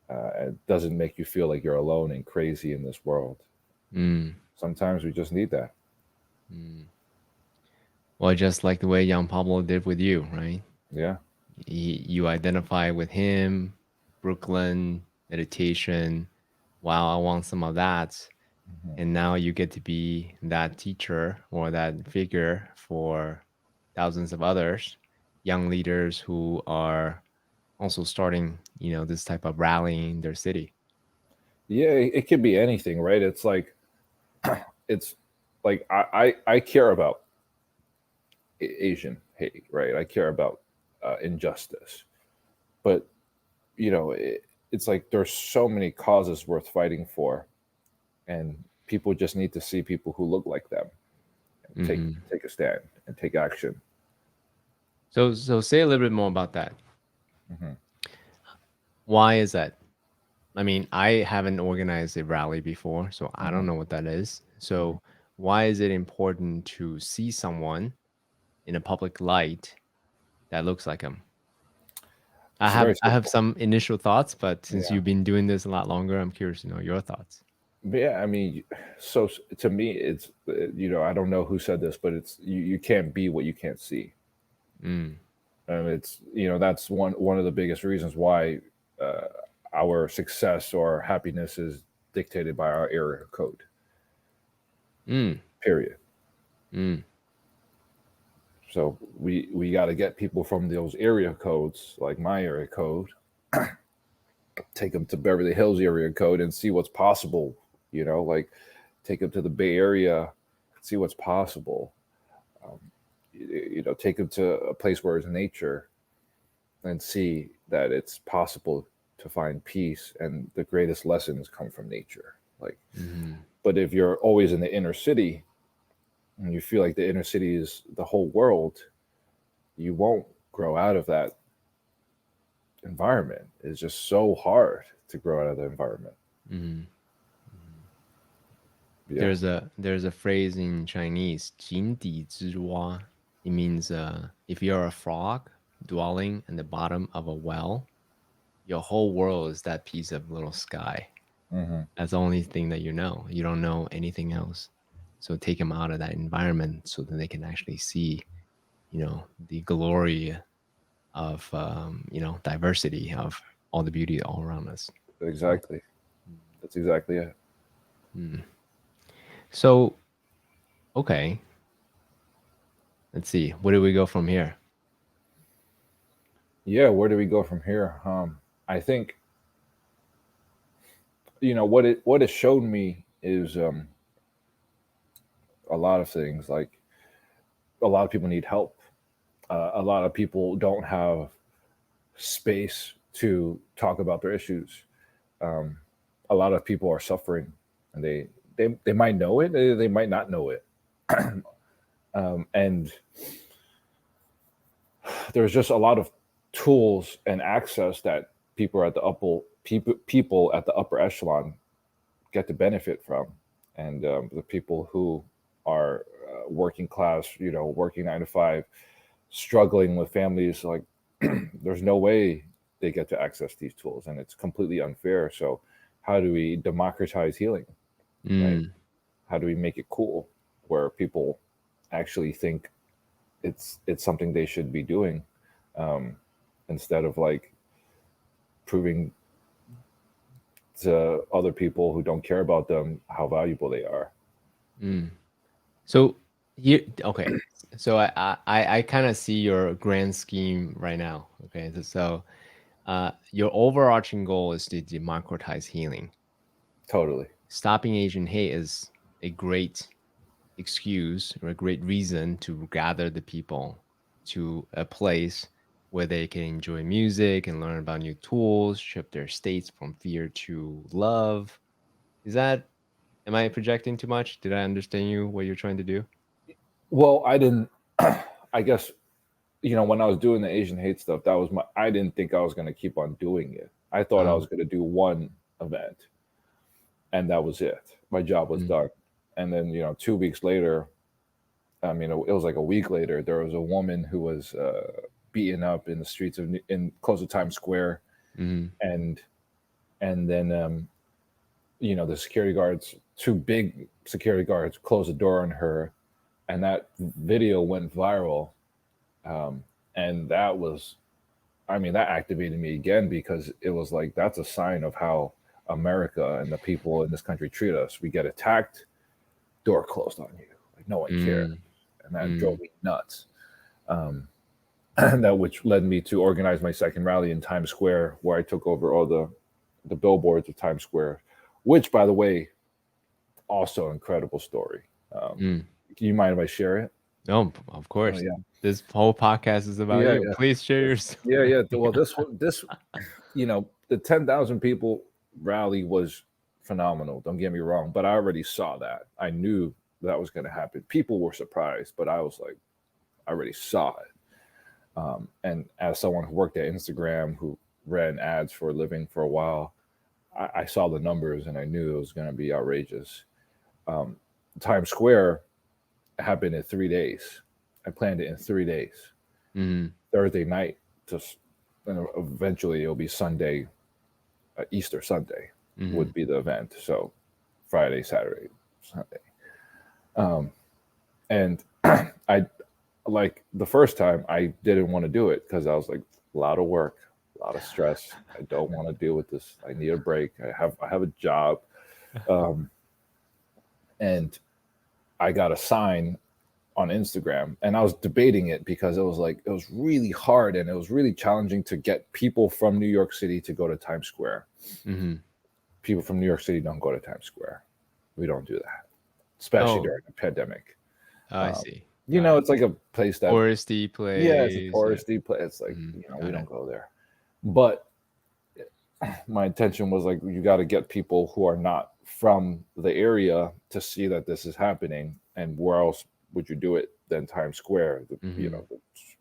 It doesn't make you feel like you're alone and crazy in this world. Mm. Sometimes we just need that. Mm. Well, just like the way Young Pablo did with you, right? Yeah. You identify with him, Brooklyn, meditation. Wow, I want some of that. Mhm. And now you get to be that teacher or that figure for thousands of others, young leaders who are also starting, this type of rallying in their city. Yeah, it could be anything, right? It's like it's like I care about Asian hate, right? I care about injustice, but it's like there's so many causes worth fighting for, and people just need to see people who look like them and Hmm. take a stand and take action. So say a little bit more about that. Hmm. Why is that? I mean, I haven't organized a rally before, so I don't Hmm. know what that is. Hmm. So why is it important to see someone in a public light that looks like him? It's very I have simple. some initial thoughts, but since Yeah. you've been doing this a lot longer, I'm curious to know your thoughts. But yeah, I mean, so to me, it's I don't know who said this, but it's you can't be what you can't see, Mm, and it's that's one of the biggest reasons why uh, our success or happiness is dictated by our area code. mm, Period. mm, So we got to get people from those area codes, like my area code, take them to Beverly Hills area code and see what's possible. Like take them to the Bay Area, see what's possible. Um, take them to a place where it's nature and see that it's possible to find peace, and the greatest lessons come from nature. Like, mm, but if you're always in the inner city and you feel like the inner city is the whole world, you won't grow out of that environment. It's just so hard to grow out of the environment. mm. Yeah. There's a phrase in Chinese, 井底之蛙. It means if you're a frog dwelling in the bottom of a well, your whole world is that piece of little sky. Hmm. That's the only thing that you know. You don't know anything else. So take them out of that environment so that they can actually see, the glory of, diversity, of all the beauty all around us. So, Exactly. That's exactly it. mm. So okay, let's see. Where do we go from here? Yeah. Where do we go from here? I think what it showed me is a lot of things. Like a lot of people need help. A lot of people don't have space to talk about their issues. Um, a lot of people are suffering, and they might know it, they might not know it. And there's just a lot of tools and access that people at the upper echelon get to benefit from, and the people who are working class, working 9 to 5, struggling with families, like there's no way they get to access these tools, and it's completely unfair. So how do we democratize healing, right? Mm, How do we make it cool where people actually think it's something they should be doing, um, instead of like proving to other people who don't care about them how valuable they are. mm. So here, okay. So I kind of see your grand scheme right now. Okay, your overarching goal is to democratize healing. Totally. Stopping Asian hate is a great excuse or a great reason to gather the people to a place where they can enjoy music and learn about new tools, shift their states from fear to love. Is that, am I projecting too much? Did I understand you what you're trying to do? Well, I didn't. I guess when I was doing the Asian hate stuff, that was I didn't think I was going to keep on doing it. I thought I was Um, going to do one event, and that was it. My job was mm, done. And then 2 weeks later, I mean, it was like a week later, there was a woman who was beaten up in the streets in close to Times Square, mm, and then the security guards, two big security guards, closed the door on her, and that video went viral. Um, and that was, I mean, that activated me again, because it was like that's a sign of how America and the people in this country treat us. We get attacked, door closed on you, like no one cares, mm, and that mm, drove me nuts. Um, that which led me to organize my second rally in Times Square, where I took over all the billboards of Times Square, which, by the way, also incredible story. Mm. Do you mind if I share it? No, of Oh course. yeah, This whole podcast is about yeah, you. yeah, Please share your yeah, story. yeah. Well, this, the 10,000 people rally was phenomenal. Don't get me wrong, but I already saw that. I knew that was going to happen. People were surprised, but I was like, I already saw it. And as someone who worked at Instagram, who ran ads for a living for a while, I saw the numbers and I knew it was going to be outrageous. Um, Times Square happened in 3 days. I planned it in 3 days. Mm. Thursday night, just and eventually it'll be Sunday, Easter Sunday Mm. would be the event. So Friday, Saturday, Sunday. And I like the first time I didn't want to do it because I was like a lot of work, a lot of stress. I don't want to deal with this. I need a break. I have a job. Um, and I got a sign on Instagram and I was debating it because it was really hard and it was really challenging to get people from New York City to go to Times Square. Mm-hmm. People from New York City don't go to Times Square. We don't do that, especially Oh, during the pandemic. I Um, see. Got it. it's like a place that, Touristy yeah, it's a place. Yeah. touristy place. It's like, we Got it. don't go there. But my intention was like, you got to get people who are not from the area to see that this is happening. And where else would you do it than Times Square, Mm-hmm. the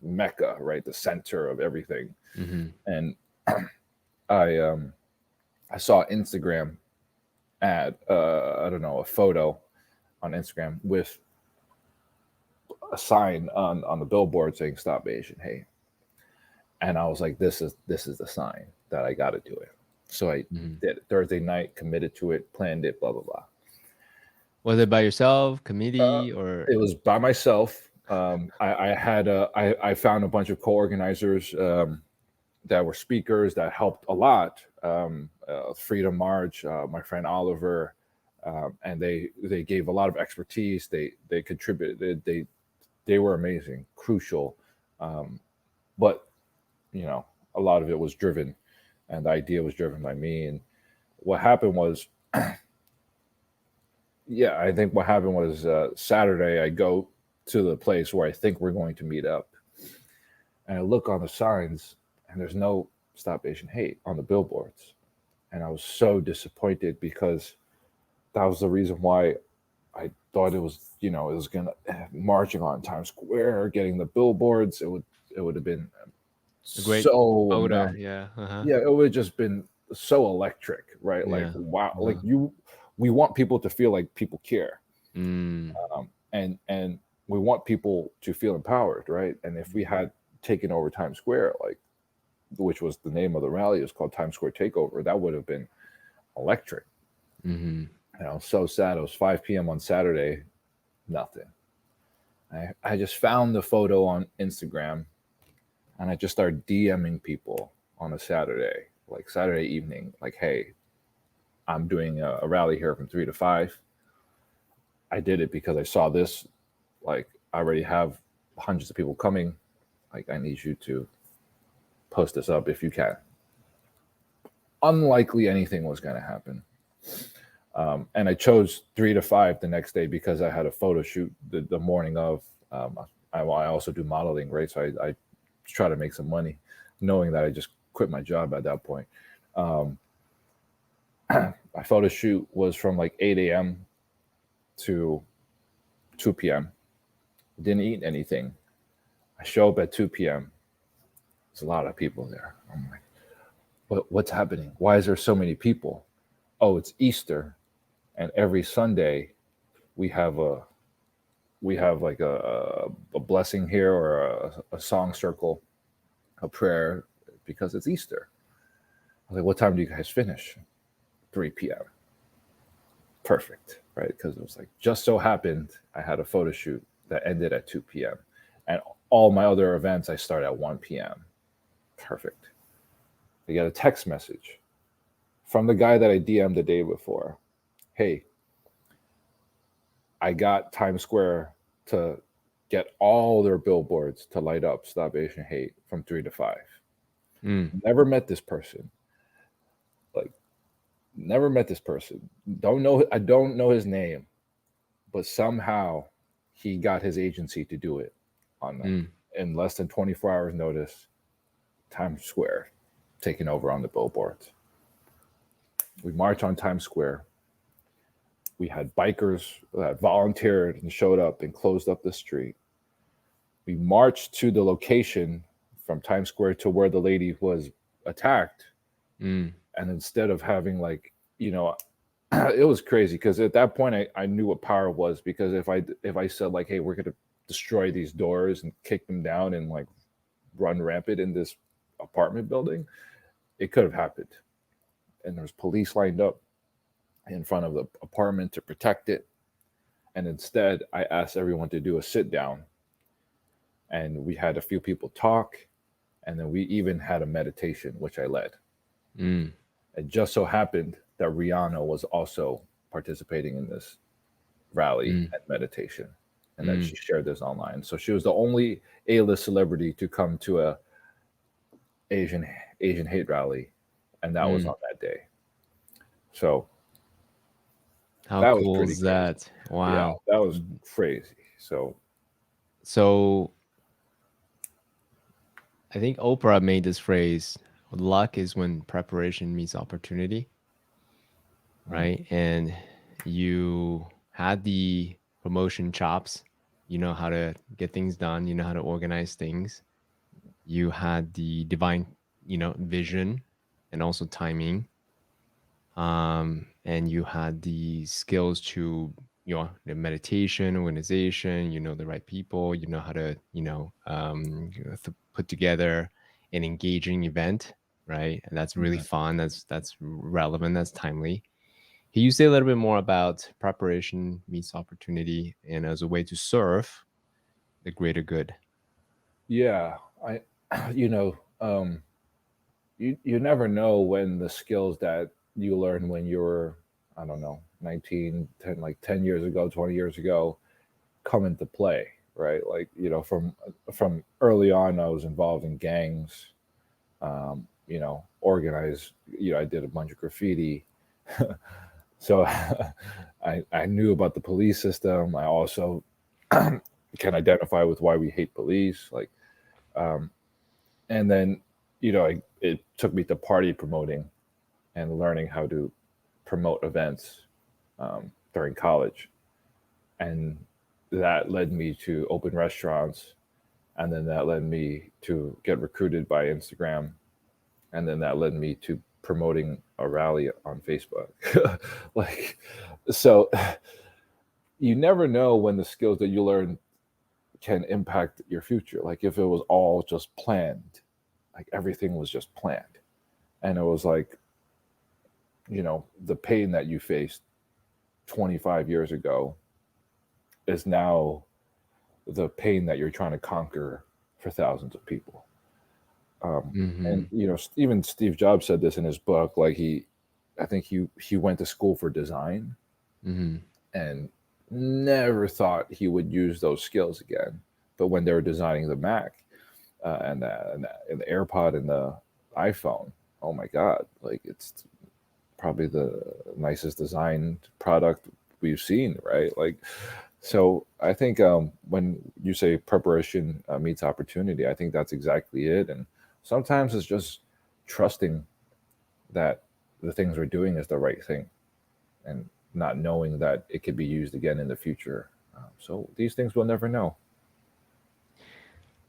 Mecca, right? The center of everything. Mm-hmm. And I saw Instagram ad, I don't know, a photo on Instagram with a sign on the billboard saying "Stop Asian Hate," and I was like, "This is the sign that I got to do it." So I Mm-hmm. did it Thursday night, committed to it, planned it, blah blah blah. Was it by yourself, Uh, committee, or? it was by myself. I found a bunch of co-organizers that were speakers that helped a lot. Freedom March, my friend Oliver, and they gave a lot of expertise. They contributed. They were amazing, crucial. But a lot of it was driven, and the idea was driven by me. And what happened was, yeah, I think what happened was Saturday. I go to the place where I think we're going to meet up, and I look on the signs, and there's no "Stop Asian Hate" on the billboards, and I was so disappointed because that was the reason why I thought it was, it was gonna marching on Times Square, getting the billboards. It would have been A great so photo. Yeah. Uh-huh. yeah, it would have just been so electric, right? Like Yeah. wow, like Uh-huh. we want people to feel like people care, Mm. and we want people to feel empowered, right? And if we had taken over Times Square, like which was the name of the rally, it was called Times Square Takeover, that would have been electric. Mm-hmm. So sad. It was 5 p.m. on Saturday, nothing. I just found the photo on Instagram and I just started DMing people on a Saturday, like Saturday evening, like, hey, I'm doing a rally here from 3 to 5. I did it because I saw this. Like, I already have hundreds of people coming. Like, I need you to post this up if you can. Unlikely anything was going to happen. And I chose 3 to 5 the next day because I had a photo shoot the morning of. I also do modeling, right? So I try to make some money, knowing that I just quit my job at that point. My photo shoot was from like 8 a.m. to 2 p.m. Didn't eat anything. I show up at 2 p.m. There's a lot of people there. I'm like, what's happening? Why is there so many people? Oh, it's Easter, and every Sunday we have like a blessing here or a song circle, a prayer because it's Easter. I was like, what time do you guys finish? 3 p.m. Perfect, right? Because it was like just so happened I had a photo shoot that ended at 2 p.m. and all my other events I start at 1 p.m. Perfect. I get a text message from the guy that I DM'd the day before. Hey, I got Times Square to get all their billboards to light up "Stop Asian Hate" from 3 to 5. Mm. Never met this person. Like, Never met this person. Don't know. I don't know his name, but somehow he got his agency to do it on Mm, in less than 24 hours notice. Times Square, taking over on the billboards. We march on Times Square. We had bikers that volunteered and showed up and closed up the street. We marched to the location from Times Square to where the lady was attacked. mm, And instead of having like, it was crazy because at that point I knew what power was, because if I said like, hey, we're gonna destroy these doors and kick them down and like run rampant in this apartment building, it could have happened. And there was police lined up in front of the apartment to protect it. And instead, I asked everyone to do a sit down, and we had a few people talk, and then we even had a meditation, which I led. mm, It just so happened that Rihanna was also participating in this rally mm, and meditation, and that mm, she shared this online. So she was the only A-list celebrity to come to a Asian Asian hate rally, and that was mm. on that day. So How that was cool pretty is crazy. that? Yeah, Wow. that was crazy. So So I think Oprah made this phrase, luck is when preparation meets opportunity, mm, right? And you had the promotion chops, you know how to get things done, you know how to organize things. You had the divine, vision and also timing. And you had the skills to, the meditation, organization, the right people, you know how to, put together an engaging event, right? And that's really mhm. fun. That's relevant. That's timely. Can you say a little bit more about preparation meets opportunity and as a way to serve the greater good? Yeah, I, you know, um, you never know when the skills that you learn when you were, I don't know, 19, 10, like 10 years ago, 20 years ago, come into play, right? Like, from early on, I was involved in gangs, organized, I did a bunch of graffiti. So I knew about the police system. I also can identify with why we hate police. Like, um, and then, it took me to party promoting and learning how to promote events during college. And that led me to open restaurants. And then that led me to get recruited by Instagram. And then that led me to promoting a rally on Facebook. Like, so you never know when the skills that you learn can impact your future. Like, if it was all just planned, like everything was just planned. And it was like, the pain that you faced 25 years ago is now the pain that you're trying to conquer for thousands of people. Um, and Mm-hmm. even Steve Jobs said this in his book. Like, I think he went to school for design Mm-hmm. and never thought he would use those skills again. But when they were designing the Mac and the AirPod and the iPhone, oh my God, like it's probably the nicest designed product we've seen, right? Like, so I think when you say preparation meets opportunity, I think that's exactly it. And sometimes it's just trusting that the things we're doing is the right thing, and not knowing that it could be used again in the future. So these things we'll never know.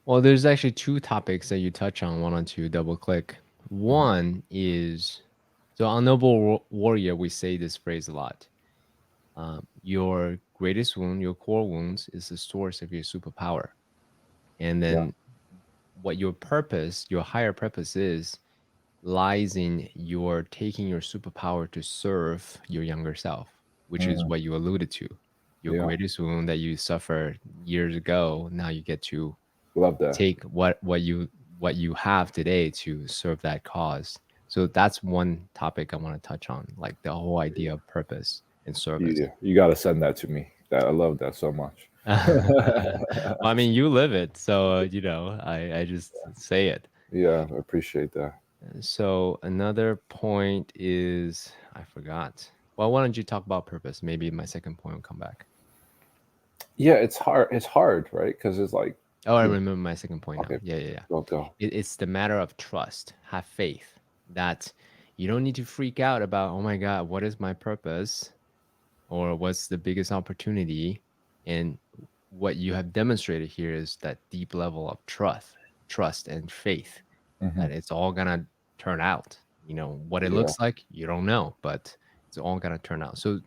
Well, there's actually two topics that you touch on. One to double click. Mhm. One is, so on Noble Warrior, we say this phrase a lot. Your greatest wound, your core wounds, is the source of your superpower. And Yeah. then what your purpose, your higher purpose is, lies in your taking your superpower to serve your younger self, which is Mm, what you alluded to. Your yeah. greatest wound that you suffered years ago, now you get to Love that. take what you have today to serve that cause. So that's one topic I want to touch on, like the whole idea of purpose and service. You got to send that to me. That I love that so much. Well, I mean, you live it, so I just say it. Yeah, I appreciate that. So another point is I forgot. Well, why don't you talk about purpose? Maybe my second point will come back. Yeah, it's hard, right? Because it's like, Oh, I you know, remember my second point now. okay, Yeah, yeah, yeah. go. It's the matter of trust. Have faith that you don't need to freak out about, oh my God, what is my purpose? Or what's the biggest opportunity? And what you have demonstrated here is that deep level of trust and faith Hmm. that it's all gonna turn out. You know, what it Yeah. looks like, you don't know, but it's all gonna turn out. So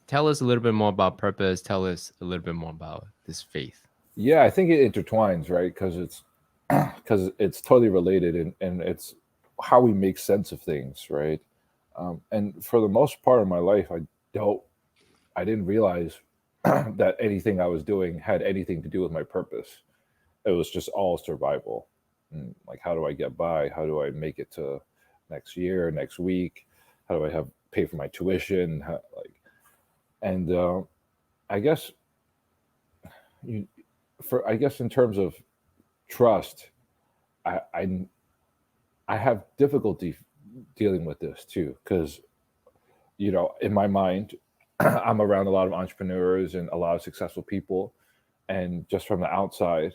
tell us a little bit more about purpose. Tell us a little bit more about this faith. Yeah, I think it intertwines, right? Because it's because it's totally related, and it's how we make sense of things, right? And for the most part of my life, don't I didn't realize that anything I was doing had anything to do with my purpose. It was just all survival. Like, how do I get by? How do I make it to next year, next week? How do I have pay for my tuition? And I guess you, I guess in terms of trust, I, I I have difficulty dealing with this too, because in my mind, I'm around a lot of entrepreneurs and a lot of successful people, and just from the outside,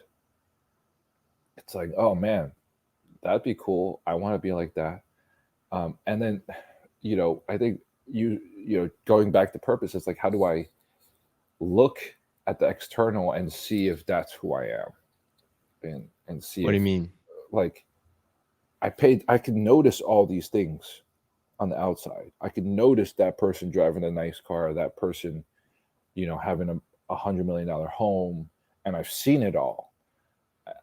it's like, oh man, that'd be cool. I want to be like that. And then, I think going back to purpose, it's like, how do I look at the external and see if that's who I am, and see What do if, you mean? like, I can notice all these things on the outside. I can notice that person driving a nice car, that person, having $100 million home, and I've seen it all.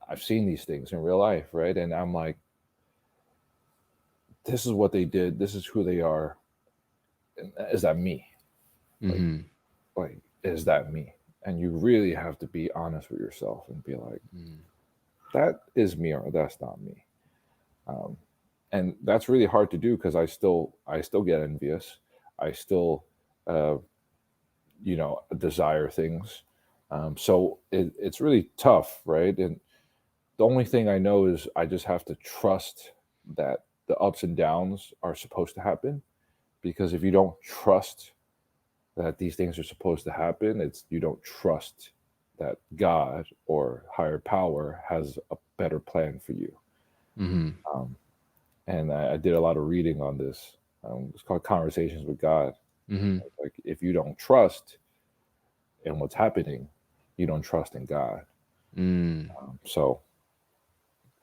I've seen these things in real life, right? And I'm like, this is what they did. This is who they are. And is that me? Like, Mm-hmm. is that me? And you really have to be honest with yourself and be like, Mm-hmm. that is me or that's not me. Um, and that's really hard to do because I still get envious. I still, uh, desire things. So it's really tough, right? And the only thing I know is I just have to trust that the ups and downs are supposed to happen. Because if you don't trust that these things are supposed to happen, it's you don't trust that God or higher power has a better plan for you. Mm-hmm. Um, and I did a lot of reading on this. It's called Conversations with God. Mm-hmm. Like, if you don't trust in what's happening, you don't trust in God. Mm. So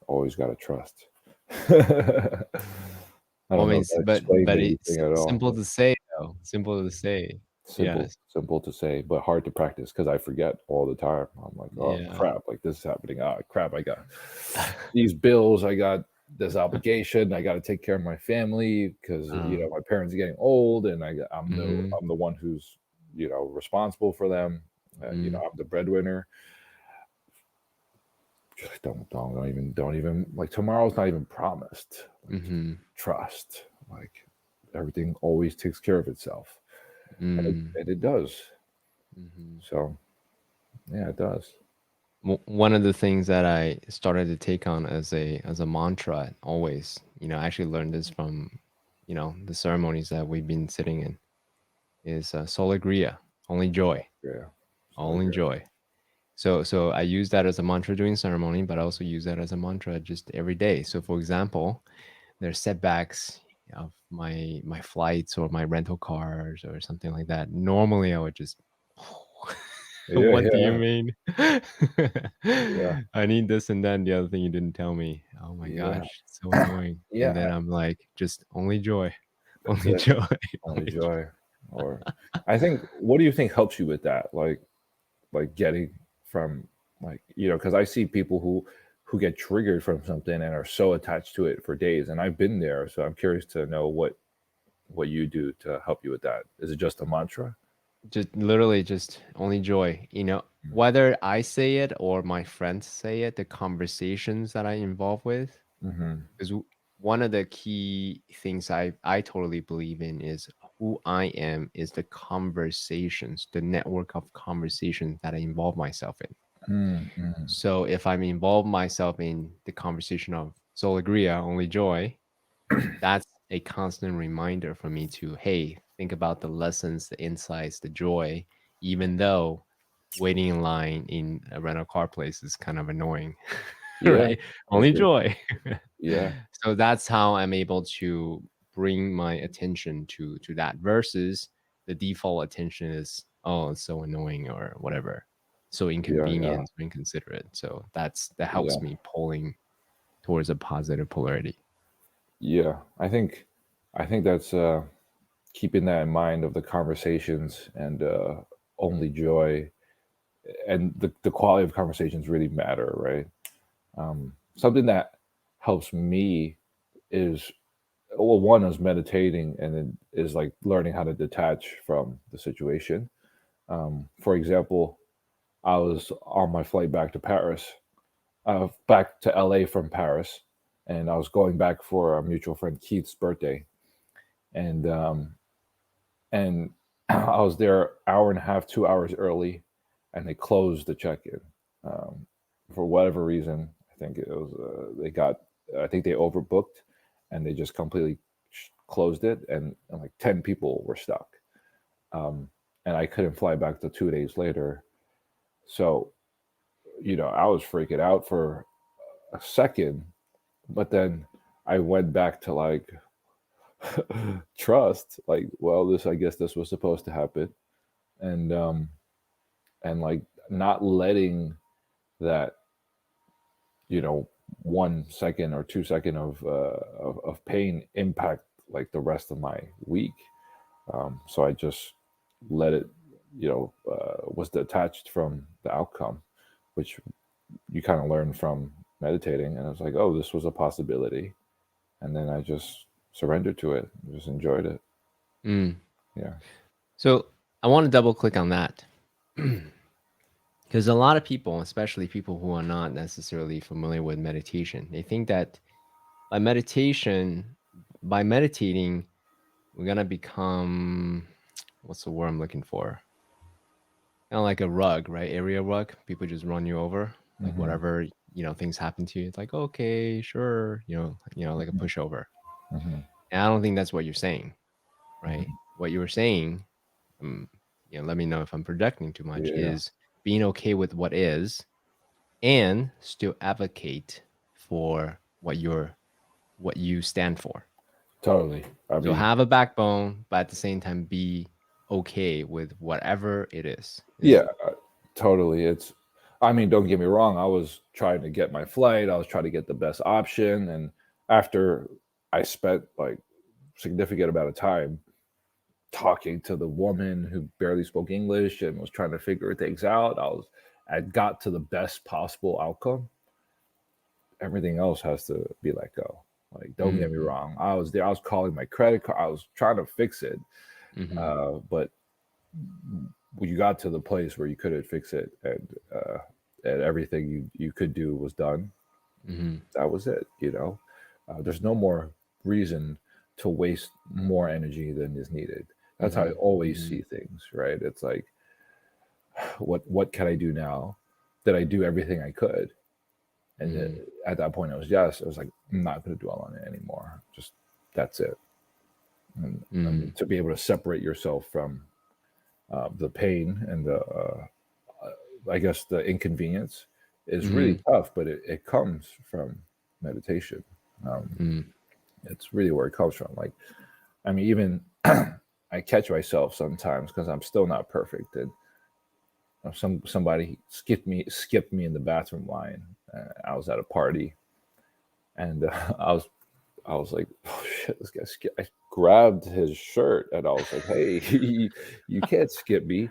always got to trust. I Well, I don't know mean, if that explained but it's anything at all, simple but to say though. Simple to say. simple, Yes. simple to say, but hard to practice because I forget all the time. I'm like, oh Yeah. crap, like this is happening. Oh crap, I got these bills. I got this obligation. I got to take care of my family because Uh, my parents are getting old, and mm-hmm. I'm the one who's responsible for them. Mm-hmm. I'm the breadwinner. Just don't even like, tomorrow's not even promised. Like, just Mm-hmm. trust. Like, everything always takes care of itself, and it, Mm. and it does. Mm-hmm. So yeah, it does. One of the things that I started to take on as a mantra always, I actually learned this from, the ceremonies that we've been sitting in is Soligria, only joy, Yeah. So only joy. So I use that as a mantra during ceremony, but I also use that as a mantra just every day. So for example, there's setbacks of my flights or my rental cars or something like that. Normally I would just yeah, what do you yeah, mean? yeah, I need this and then the other thing you didn't tell me. Oh my yeah, gosh, so annoying. And yeah. then I'm like, just only joy, That's only it. joy, Only only joy. joy. Or, I think, what do you think helps you with that? Like getting from, like, because I see people who get triggered from something and are so attached to it for days, and I've been there. So I'm curious to know what you do to help you with that. Is it just a mantra? Just literally just only joy. Whether I say it or my friends say it, the conversations that I involve with, Mm-hmm. because one of the key things I totally believe in is who I am is the conversations, the network of conversations that I involve myself in. Mm-hmm. So if I'm involved myself in the conversation of Soligria, only joy, that's a constant reminder for me to, hey, think about the lessons, the insights, the joy, even though waiting in line in a rental car place is kind of annoying, Yeah, right? I Only agree. joy. Yeah, So that's how I'm able to bring my attention to that versus the default attention is, oh, it's so annoying or whatever, so yeah, yeah, inconvenient, so inconsiderate. So that yeah, helps me pulling towards a positive polarity. yeah. I think that's keeping that in mind of the conversations and only joy and the quality of conversations really matter, right? Something that helps me is, well, one is meditating, and then is like learning how to detach from the situation. For example, I was on my flight back to Paris, back to LA from Paris, and I was going back for our mutual friend Keith's birthday, and and I was there hour and a half, 2 hours early, and they closed the check-in for whatever reason. I think it was I think they overbooked, and they just completely closed it, and like 10 people were stuck, um, and I couldn't fly back till 2 days later. So I was freaking out for a second, but then I went back to like trust, like, well, this I guess this was supposed to happen, and like not letting that, you know 1 second or 2 second of pain impact like the rest of my week. So I just let it, was detached from the outcome, which you kind of learn from meditating. And I was like, oh, this was a possibility, and then I just surrendered to it, just enjoyed it. Mm. Yeah. So I want to double click on that because a lot of people, especially people who are not necessarily familiar with meditation, they think that by meditation, by meditating, we're gonna become, what's the word I'm looking for? Kind of like a rug, right? Area rug. People just run you over, like Hmm. whatever things happen to you. It's like okay, sure, like a Hmm. pushover. Hmm. And I don't think that's what you're saying, right? Hmm. What you were saying, um, let me know if I'm projecting too much. Yeah, Is being okay with what is, and still advocate for what you stand for. totally. I So mean, have a backbone, but at the same time be okay with whatever it is. yeah, totally. I mean, don't get me wrong. I was trying to get my flight. I was trying to get the best option. And after I spent like significant amount of time talking to the woman who barely spoke English and was trying to figure things out, I got to the best possible outcome. Everything else has to be let go. Like, don't get me Mm-hmm. wrong. I was there. I was calling my credit card. I was trying to fix it. Mm-hmm. But you got to the place where you couldn't fix it, and everything you could do was done. Mm-hmm. That was it. There's no more reason to waste more energy than is needed. That's how I Mm-hmm. always Mm-hmm. see things, right? It's like, what can I do now? Did I do everything I could? And Mm-hmm. at that point, it was yes. It was like, I'm not going to dwell on it anymore. Just that's it. And to be able to separate yourself from the pain and I guess the inconvenience is really Mm-hmm. tough, but it comes from meditation. Um, Mm-hmm. it's really where it comes from. Like, I mean, even I catch myself sometimes because I'm still not perfect, and somebody skipped me in the bathroom line. I was at a party, and I was like, oh shit, this guy skipped. I grabbed his shirt, and I was like, hey, you can't skip me.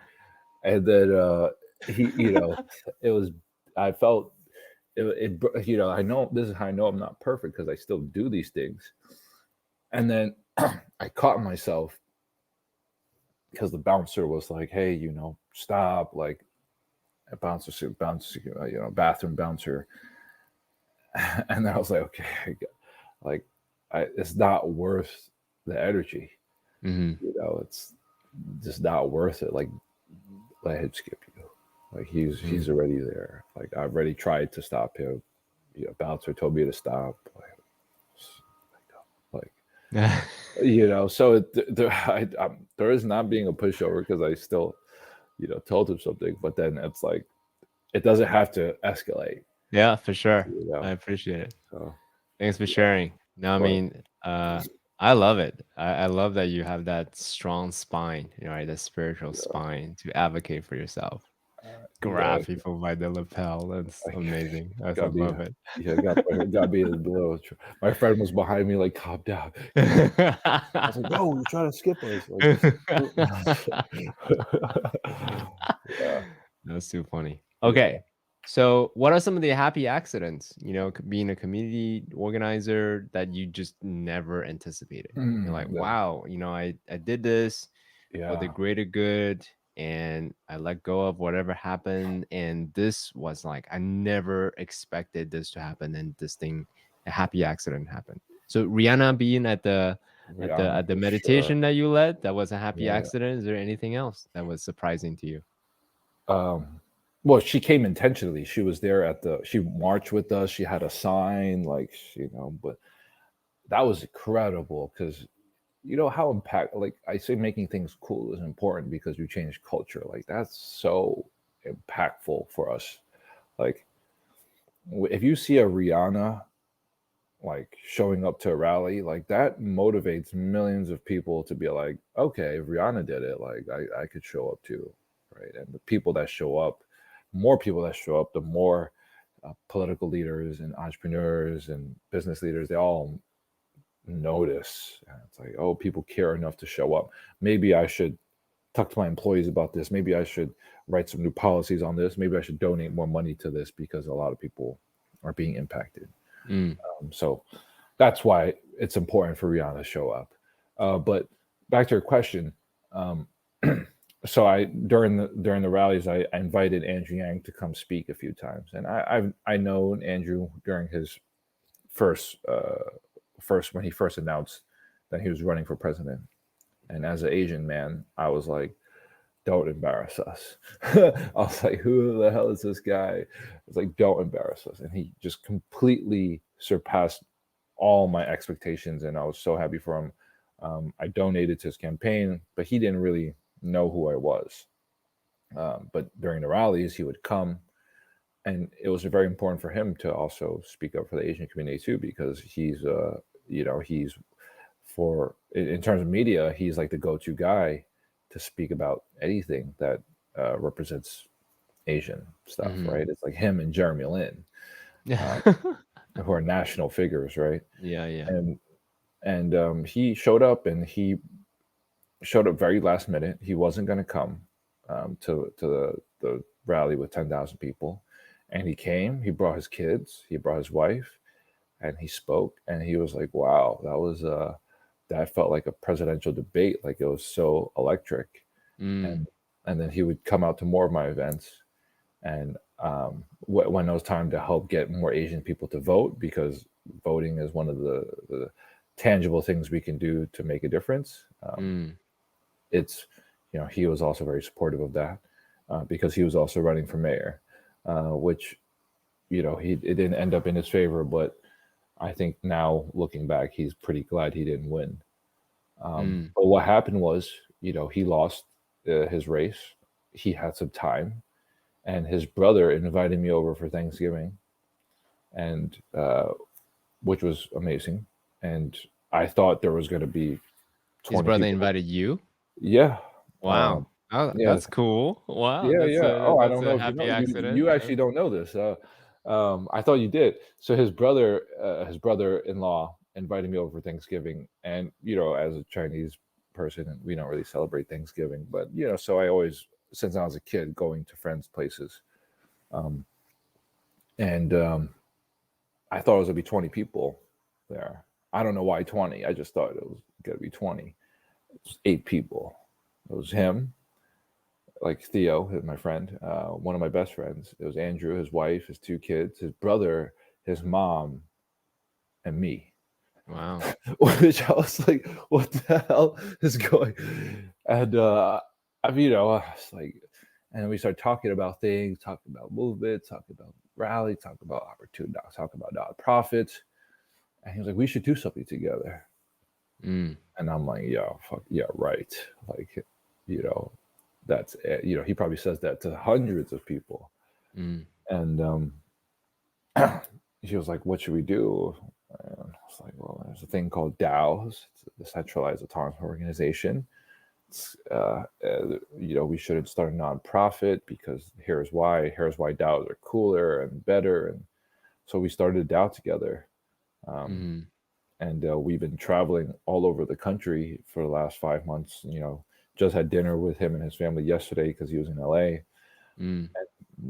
And then he, it was, I felt I know this is how I know I'm not perfect, because I still do these things. And then I caught myself because the bouncer was like, hey, stop, like a bouncer, bathroom bouncer. And then I was like, okay, like, it's not worth the energy. Mm-hmm. It's just not worth it. Like, let him skip you. Like, he's Mm-hmm. already there. Like, I've already tried to stop him. Bouncer told me to stop. Like, Like, so there is not being a pushover because I still, told him something, but then it's like, it doesn't have to escalate, Yeah, for sure. you I know. appreciate it. So Thanks for yeah, sharing. No, I but mean, I love it. I love that you have that strong spine, right? That spiritual yeah, spine to advocate for yourself. yeah, Grab people by the lapel. That's like amazing. I gotta be, love it. yeah, gotta be below. My friend was behind me, like, calm down, calm down. I was like, no, you're trying to skip us. Like, just yeah, That's too funny. yeah. Okay. So, what are some of the happy accidents, being a community organizer that you just never anticipated? You're like, Yeah, wow, I did this for the yeah. greater good and I let go of whatever happened. And this was like, I never expected this to happen. And this thing, a happy accident happened. So Rihanna being at the Rihanna at the for sure. meditation that you led, that was a happy Yeah. accident. Is there anything else that was surprising to you? Um, well, she came intentionally. She was there she marched with us. She had a sign, like, but that was incredible because how like I say, making things cool is important because you change culture. Like, that's so impactful for us. Like, if you see a Rihanna like showing up to a rally, like that motivates millions of people to be like, okay, if Rihanna did it, like I could show up too, right? And the people that show up, more people that show up, the more political leaders and entrepreneurs and business leaders, they all notice. And it's like, oh, people care enough to show up. Maybe I should talk to my employees about this. Maybe I should write some new policies on this. Maybe I should donate more money to this because a lot of people are being impacted. Mm, So that's why it's important for Rihanna to show up. But back to your question, um, so I during the rallies, I invited Andrew Yang to come speak a few times, and I known Andrew during his first when he first announced that he was running for president, and as an Asian man, I was like, don't embarrass us. I was like, who the hell is this guy? It's like, don't embarrass us. And he just completely surpassed all my expectations. And I was so happy for him. I donated to his campaign, but he didn't really know who I was. But during the rallies, he would come. And it was very important for him to also speak up for the Asian community too, because he's in terms of media, he's like the go-to guy to speak about anything that represents Asian stuff, mhm. right? It's like him and Jeremy Lin, uh, who are national figures, right? Yeah, yeah. And he showed up, and he showed up very last minute. He wasn't going to come to the rally with 10,000 people, and he came. He brought his kids. He brought his wife, and he spoke. And he was like, "Wow, that felt like a presidential debate. Like, it was so electric." Mm, And then he would come out to more of my events, and when it was time to help get more Asian people to vote, because voting is one of the tangible things we can do to make a difference. mm. It's he was also very supportive of that, because he was also running for mayor, which it didn't end up in his favor, but I think now looking back, he's pretty glad he didn't win. Mm. But what happened was, he lost his race. He had some time, and his brother invited me over for Thanksgiving, and which was amazing. And I thought there was going to be His 20 brother people. invited you? Yeah, Wow. Oh, yeah, that's cool. Wow, yeah, yeah. Oh, I that's don't a know if you happy know. You accident. actually don't know this. I thought you did. So his brother-in-law invited me over for Thanksgiving, and as a Chinese person, we don't really celebrate Thanksgiving, but so I always, since I was a kid, going to friends' places, um, and I thought it was gonna be 20 people there. I don't know why 20. I just thought it was gonna be 20. It's 8 people. It was him, like Theo, my friend, one of my best friends. It was Andrew, his wife, his 2 kids, his brother, his mom, and me. Wow. Which I was like, what the hell is going? And I was like, and we started talking about things, talking about movement, talking about rally, talking about opportunity, talking about nonprofits. And he was like, we should do something together. Mm. And I'm like, yeah, fuck, yeah, right. Like, you know, that's it. You know, he probably says that to hundreds of people. Mm. And he was like, what should we do? And I was like, well, there's a thing called DAOs, it's a decentralized autonomous organization. You know, we shouldn't start a nonprofit because here's why. Here's why DAOs are cooler and better. And so we started a DAO together. Um, Mm. and we've been traveling all over the country for the last 5 months. You know, just had dinner with him and his family yesterday because he was in LA. Mm.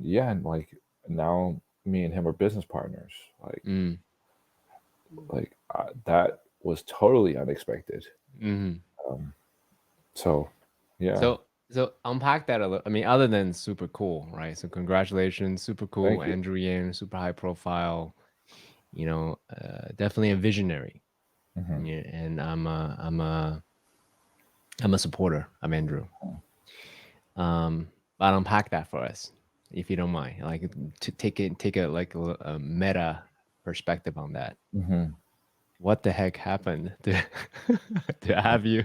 Yeah, and like now me and him are business partners. Mm. That was totally unexpected. Mm. Um, so yeah, So unpack that a little. I mean, other than super cool, right? So congratulations, super cool, thank you. Andrew Yang, super high profile. Definitely a visionary. Hmm. Yeah, and I'm a supporter of Andrew. But unpack that for us, if you don't mind. Like to take a like a meta perspective on that. Hmm. What the heck happened to to have you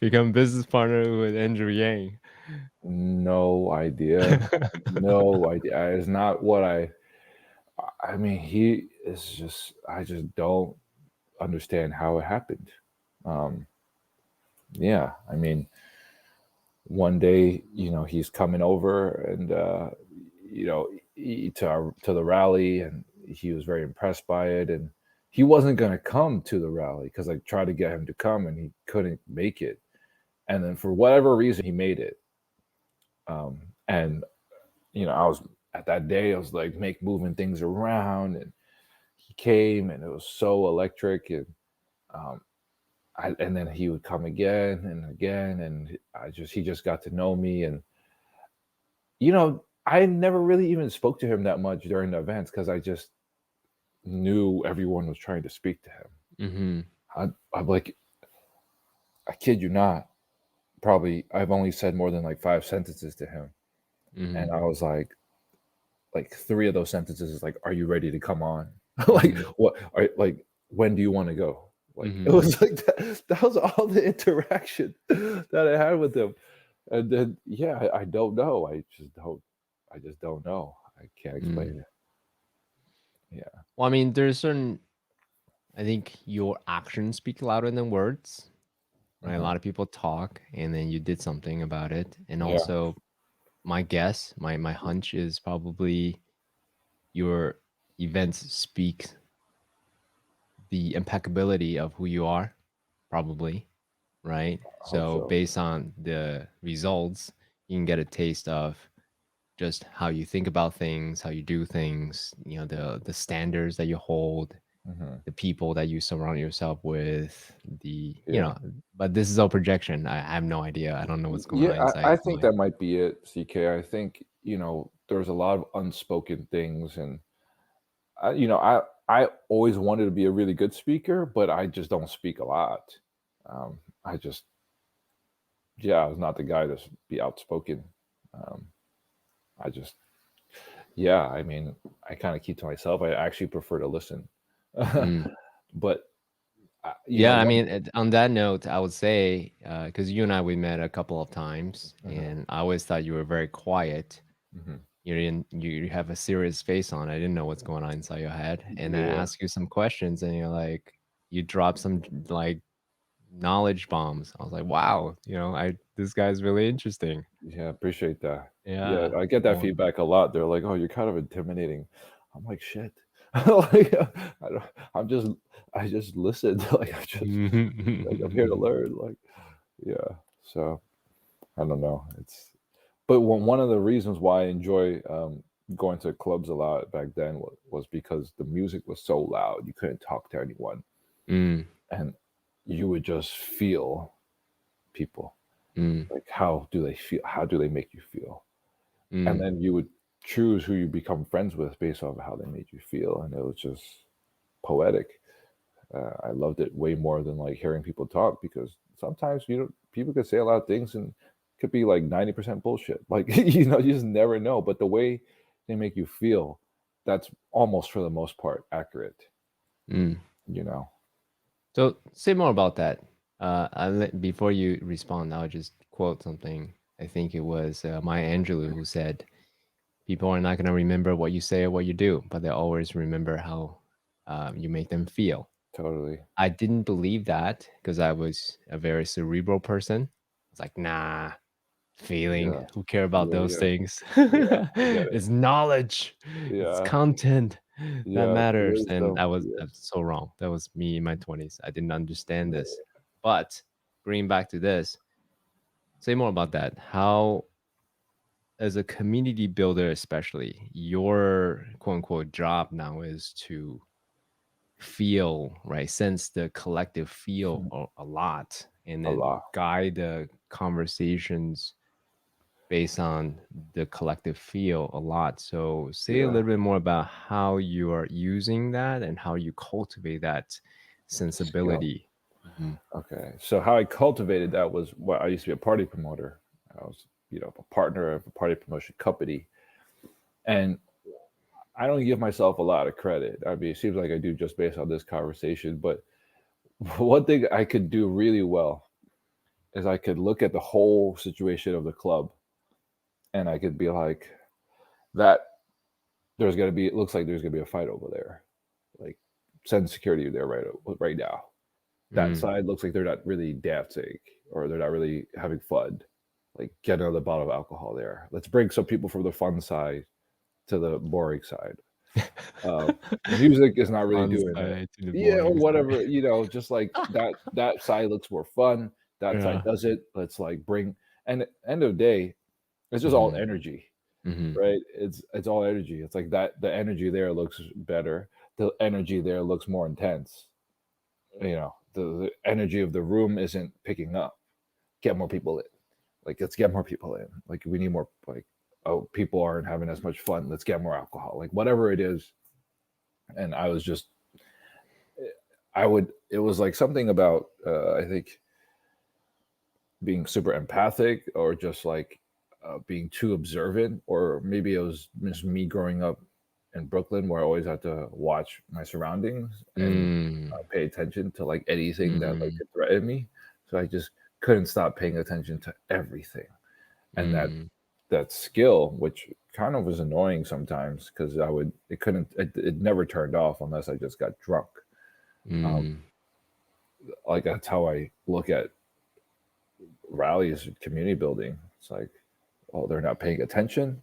become business partner with Andrew Yang? No idea. No idea. It's not what I mean, he is just. I just don't understand how it happened. Um, yeah, I mean, one day, you know, he's coming over and you know, to the rally, and he was very impressed by it, and he wasn't going to come to the rally because I tried to get him to come and he couldn't make it, and then for whatever reason he made it. And you know, I was at that day, I was like make moving things around, and he came and it was so electric. And um, and then he would come again and again, and he just got to know me. And you know, I never really even spoke to him that much during the events because I just knew everyone was trying to speak to him. Mm-hmm. I'm like, I kid you not, probably I've only said more than like 5 sentences to him, and Mm-hmm. I was like three of those sentences is like, "Are you ready to come on?" Like, Mm-hmm. what? Are like, when do you want to go? Like, it Mm-hmm. was like that. That was all the interaction that I had with him, and then yeah, I don't know. I just don't. I just don't know. I can't explain Mm. it. Yeah. Well, I mean, there's certain. I think your actions speak louder than words, right? A Hmm. lot of people talk, and then you did something about it. And Yeah. also, my guess, my hunch is probably your events speak the impeccability of who you are, probably, right? I hope So so. based on the results, you can get a taste of just how you think about things, how you do things, the standards that you hold, Hmm. the people that you surround yourself with, Yeah. but this is all projection. I have no idea. I don't know what's going Yeah. on inside I his think mind. that might be it, CK. I think there's a lot of unspoken things, and I always wanted to be a really good speaker, but I just don't speak a lot. I just yeah, I was not the guy to be outspoken. Um, I just yeah, I mean, I kind of keep to myself. I actually prefer to listen. Mm. But Yeah, I one. mean, on that note, I would say, because you and I, we met a couple of times, Mhm, and I always thought you were very quiet. mhm. You have a serious face on. I didn't know what's going on inside your head. And then I Yeah, asked you some questions, and you're like, you drop some like knowledge bombs. I was like, wow, I this guy's really interesting. yeah, appreciate that. Yeah, Yeah. I get that Well, feedback a lot. They're like, "Oh, you're kind of intimidating." I'm like, "Shit." Like, I don't, I just listen. Like, I'm here to learn. Like, yeah. So I don't know. But one of the reasons why I enjoy going to clubs a lot back then was because the music was so loud. You couldn't talk to anyone, mm, and you would just feel people. mm, Like, how do they feel? How do they make you feel? And mm, then you would choose who you become friends with based off of how they made you feel, and it was just poetic. I loved it way more than like hearing people talk because sometimes people could say a lot of things and could be like 90% bullshit. Like you just never know. But the way they make you feel, that's almost for the most part accurate. mm. You know. So say more about that. Before you respond, I'll just quote something. I think it was Maya Angelou who said, "People are not going to remember what you say or what you do, but they always remember how you make them feel." Totally. I didn't believe that because I was a very cerebral person. I was like, nah, feeling. Yeah. Who care about Yeah. those Yeah. things? Yeah. I get it. It's knowledge. It's Yeah. content that Yeah. It's matters. And wisdom. I Yes. was so wrong. That was me in my 20s. I didn't understand this. Yeah. But bringing back to this, say more about that. How, as a community builder, especially, your quote unquote job now is to feel, right? Sense the collective feel a lot and A then lot. guide the conversations based on the collective feel a lot. So say a Yeah. little bit more about how you are using that and how you cultivate that Skill. sensibility. Mhm. Okay. So how I cultivated that was, well, I used to be a party promoter. I was, a partner of a party promotion company. And I don't give myself a lot of credit. I mean, it seems like I do just based on this conversation. But one thing I could do really well is I could look at the whole situation of the club and I could be like, that there's gonna be, it looks like there's gonna be a fight over there. Like, send security there right now. That Mm. side looks like they're not really dancing or they're not really having fun. Like, get another bottle of alcohol there. Let's bring some people from the fun side to the boring side. Music is not really Fun doing it. side to the Yeah, or boring whatever, side. just like that side looks more fun. That side Yeah. does it. Let's like bring, and at the end of the day, it's just all Hmm. energy, Hmm. right? It's all energy. It's like that the energy there looks better. The energy there looks more intense. The energy of the room isn't picking up. Get more people in. Like, let's get more people in. Like, we need more, like, oh, people aren't having as much fun. Let's get more alcohol. Like, whatever it is. And I was just it was like something about I think being super empathic or just like being too observant, or maybe it was just me growing up in Brooklyn where I always had to watch my surroundings and Mm. pay attention to like anything that like Mm. could threaten me. So I just couldn't stop paying attention to everything. And Mm. that skill, which kind of was annoying sometimes because it never turned off unless I just got drunk. Um, Mm. like, that's how I look at rallies, community building. It's like, oh, they're not paying attention.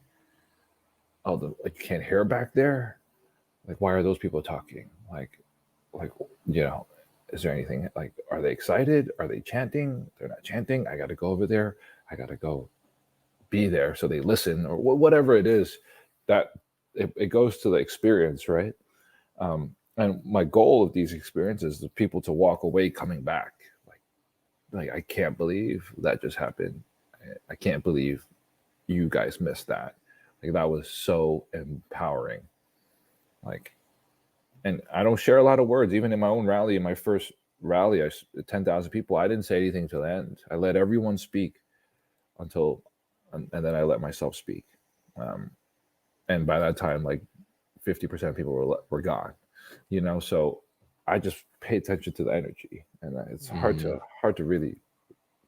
Oh, like, you can't hear back there. Like, why are those people talking? Like, you know, is there anything, like, are they excited? Are they chanting? They're not chanting. I got to go over there. I got to go be there so they listen, or whatever it is. That it goes to the experience, right? And my goal of these experiences is people to walk away coming back. Like, I can't believe that just happened. I can't believe you guys missed that. Like, that was so empowering. Like, and I don't share a lot of words. Even in my own rally, in my first rally, 10,000 people, I didn't say anything to the end. I let everyone speak until, and then I let myself speak. Um, and by that time, like 50% of people were gone. So I just pay attention to the energy, and it's Mm. hard to really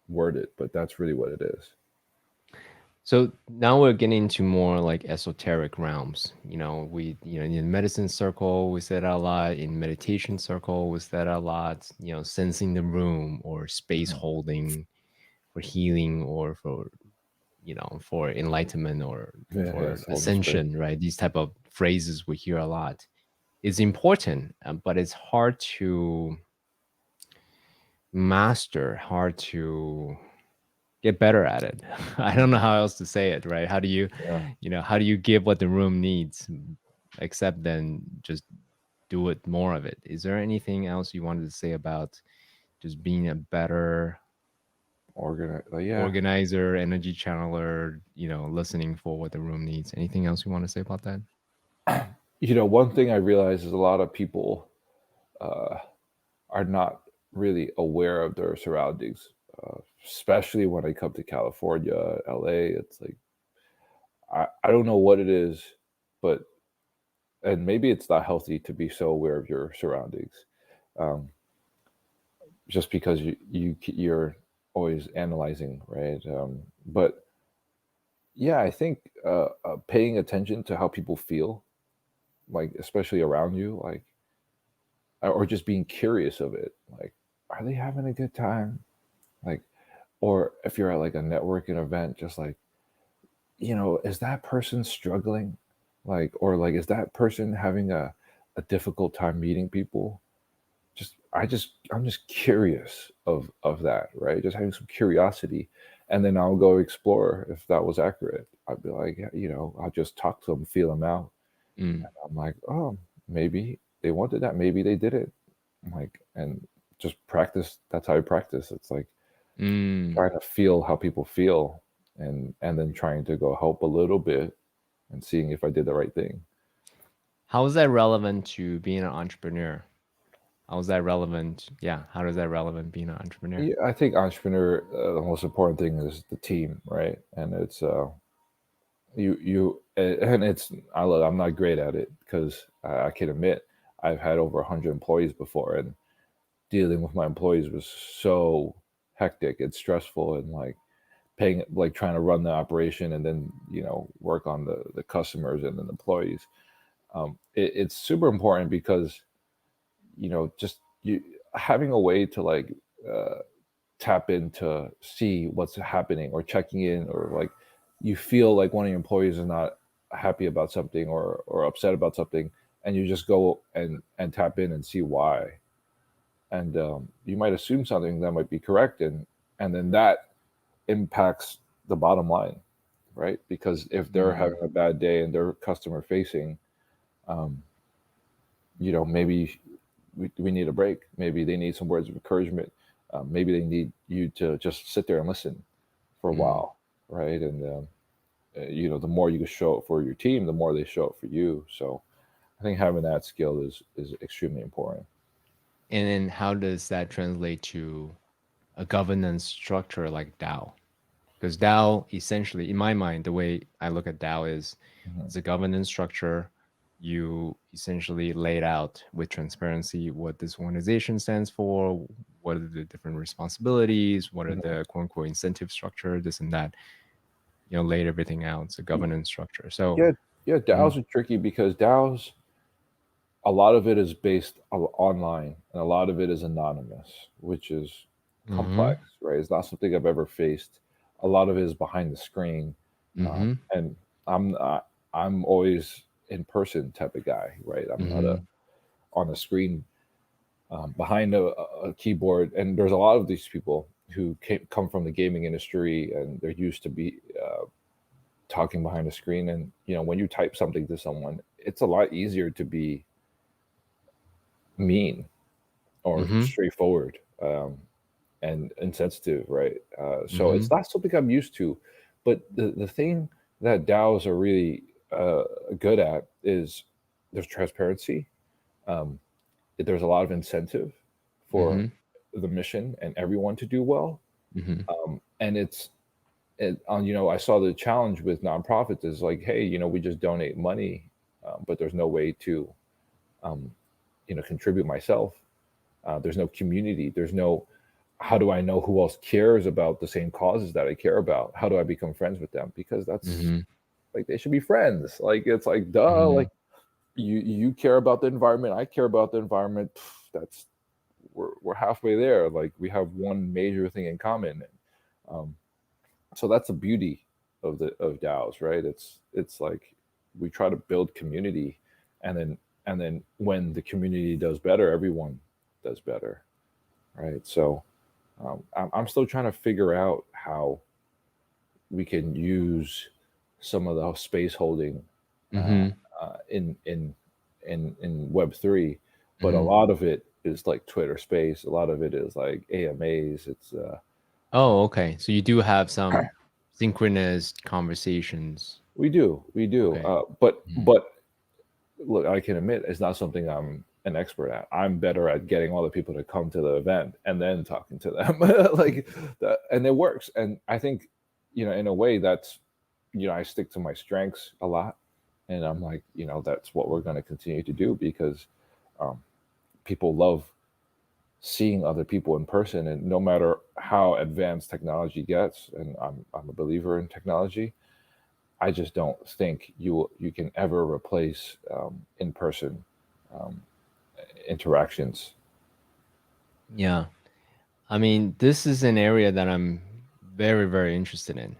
word it, but that's really what it is. So now we're getting into more like esoteric realms. In medicine circle, we said a lot. In meditation circle, we said a lot. Sensing the room or space Mhm. holding for healing or for enlightenment or Yeah, for yes, holding space. ascension, right? These type of phrases we hear a lot. It's important, but it's hard to master, hard to get better at it. I don't know Mhm. how else to say it, right? How do you, Yeah. how do you give what the room needs, except then just do it more of it? Is there anything else you wanted to say about just being a better Yeah. organizer, energy channeler, listening for what the room needs? Anything else you want to say about that? One thing I realize is a lot of people uh, are not really aware of their surroundings, especially when I come to California, LA. It's like, I don't know what it is, but, and maybe it's not healthy to be so aware of your surroundings. Um, just because you're always analyzing, right? But yeah, I think paying attention to how people feel, like especially around you, like or just being curious of it, like are they having a good time? Like, or if you're at like a networking event, just like, is that person struggling? Like, or like, is that person having a difficult time meeting people? I'm just curious of that, right? Just having some curiosity, and then I'll go explore if that was accurate. I'd be like, yeah, I'll just talk to them, feel them out. Mm. I'm like, oh, maybe they wanted that, maybe they did it. I'm like, and just practice. That's how I practice. It's like Mm. trying to feel how people feel, and then trying to go help a little bit and seeing if I did the right thing. How is that relevant to being an entrepreneur? How is that relevant? Yeah, how does that relevant being an entrepreneur? Yeah, I think entrepreneur, the most important thing is the team, right? And it's and it's I'm not great at it because I can admit I've had over 100 employees before, and dealing with my employees was so hectic and stressful, and like paying, like trying to run the operation and then work on the customers and then employees. It's super important because just you having a way to like uh, tap in to see what's happening or checking in, or like you feel like one of your employees is not happy about something or upset about something, and you just go and tap in and see why. And you might assume something that might be correct, and then that impacts the bottom line, right? Because if they're Mm. having a bad day and they're customer facing, um, maybe we need a break. Maybe they need some words of encouragement. Maybe they need you to just sit there and listen for a Mm. while, right? And the more you show up for your team, the more they show up for you. So I think having that skill is extremely important. And then how does that translate to a governance structure like DAO? Because DAO, essentially, in my mind, the way I look at DAO is Hmm. it's a governance structure. You essentially laid out with transparency what this organization stands for, what are the different responsibilities, what are Hmm. the quote unquote incentive structure, this and that. Laid everything out. It's a governance structure. So, Yeah, yeah. mhm, DAOs are tricky because DAOs, a lot of it is based online and a lot of it is anonymous, which is mhm, complex, right? It's not something I've ever faced. A lot of it is behind the screen, mhm, and I'm not, I'm always in person type of guy, right? I'm not a mhm, on a screen behind a keyboard. And there's a lot of these people who come from the gaming industry and they're used to be talking behind a screen. And when you type something to someone, it's a lot easier to be mean or mhm, straightforward, and insensitive, right? So it's mhm, not something I'm used to. But the thing that DAOs are really good at is there's transparency. Um, there's a lot of incentive for mhm, the mission and everyone to do well. mhm, And I saw the challenge with nonprofits is like, hey, we just donate money, but there's no way to, um, contribute myself. There's no community. There's no, how do I know who else cares about the same causes that I care about? How do I become friends with them? Because that's mhm, like, they should be friends. Like, it's like, duh, mhm, like you care about the environment. I care about the environment. That's, we're halfway there. Like, we have one major thing in common. Um, so that's the beauty of DAOs, right? It's like we try to build community, and then when the community does better, everyone does better, right? So I'm still trying to figure out how we can use some of the space holding uh, mhm, in Web3, but a mhm. lot of it is like Twitter Space. A lot of it is like AMAs. It's Oh, okay. So you do have some synchronous conversations. we do, Okay. Mhm, but look, I can admit it's not something I'm an expert at. I'm better at getting all the people to come to the event and then talking to them, like that, and it works. And I think, in a way, that's, I stick to my strengths a lot, and I'm like, that's what we're going to continue to do because um, people love seeing other people in person. And no matter how advanced technology gets, and I'm a believer in technology, I just don't think you can ever replace in person um, interactions. Yeah. I mean, this is an area that I'm very, very interested in.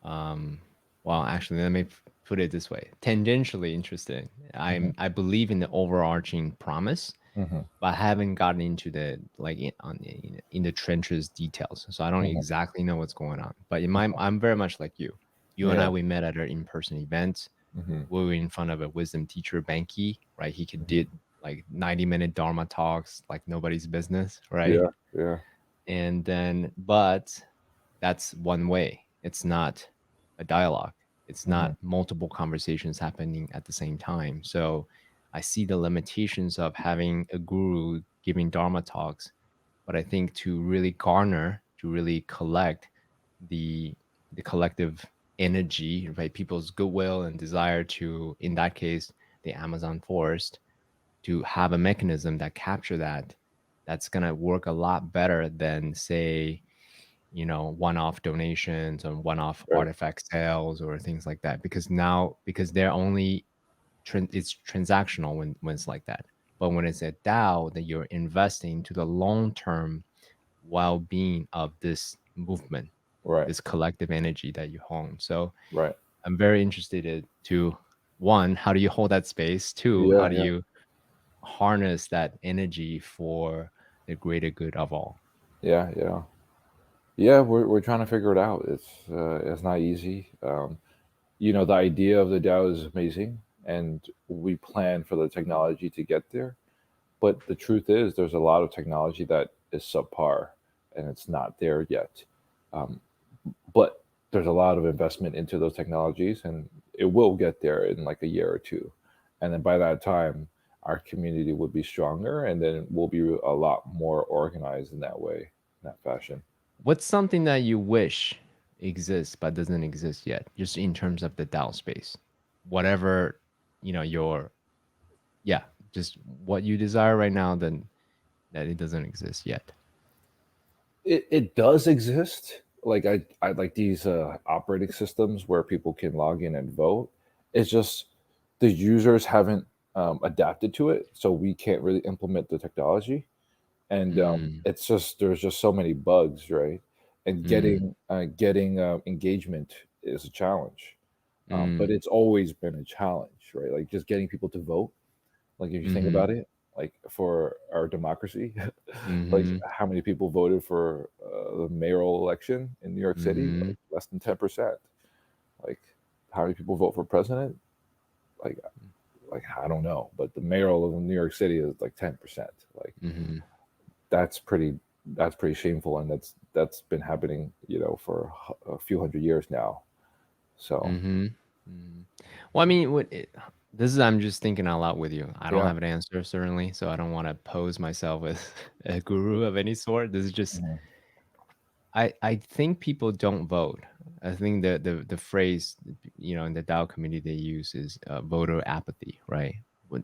Um, well, actually, let me put it this way: tangentially interested. Hmm. I believe in the overarching promise, Hmm. but I haven't gotten into the like in the trenches details. So I don't Hmm. exactly know what's going on. But in my, I'm very much like you. You and Yeah. I, we met at an in-person event. Hmm. We were in front of a wisdom teacher, Banky, right? He could Hmm. did like 90-minute Dharma talks like nobody's business, right? Yeah. Yeah. And then, but that's one way. It's not a dialogue. It's Hmm. not multiple conversations happening at the same time. So I see the limitations of having a guru giving Dharma talks. But I think to really garner, to really collect the the collective energy, right? People's goodwill and desire to, in that case, the Amazon forest, to have a mechanism that capture that, that's gonna work a lot better than say, one-off donations or one-off Right. artifact sales or things like that. Because now, because they're only it's transactional when it's like that. But when it's a DAO, that you're investing to the long-term well-being of this movement, Right. this collective energy that you hone. So Right. I'm very interested to one, how do you hold that space? Two, how Yeah. do Yeah. you harness that energy for the greater good of all? Yeah. Yeah. Yeah. We're trying to figure it out. It's not easy. The idea of the DAO is amazing, and we plan for the technology to get there. But the truth is, there's a lot of technology that is subpar, and it's not there yet. Um, but there's a lot of investment into those technologies, and it will get there in like a year or two. And then by that time, our community will be stronger, and then we'll be a lot more organized in that way, in that fashion. What's something that you wish exists but doesn't exist yet, just in terms of the DAO space? Whatever, your, yeah, just what you desire right now, then that it doesn't exist yet. It does exist. Like I like these operating systems where people can log in and vote. It's just the users haven't adapted to it, so we can't really implement the technology. And Mm, it's just there's just so many bugs, right? And mm, getting engagement is a challenge. But mm, it's always been a challenge, right? Like just getting people to vote. Like if you think mm-hmm, about it, like for our democracy, like mm-hmm, how many people voted for the mayoral election in New York City? mm-hmm, Like less than 10%. Like how many people vote for president? Like like I don't know, but the mayoral of New York City is like 10%. Like mm-hmm, that's pretty that's pretty shameful, and that's been happening, for a few hundred years now. So mm-hmm, mm. Well, I mean, this is, I'm just thinking out loud with you. I don't yeah. have an answer, certainly, so I don't want to pose myself as a guru of any sort. This is just, Mhm. I think people don't vote. I think the phrase, in the DAO community they use is voter apathy, right?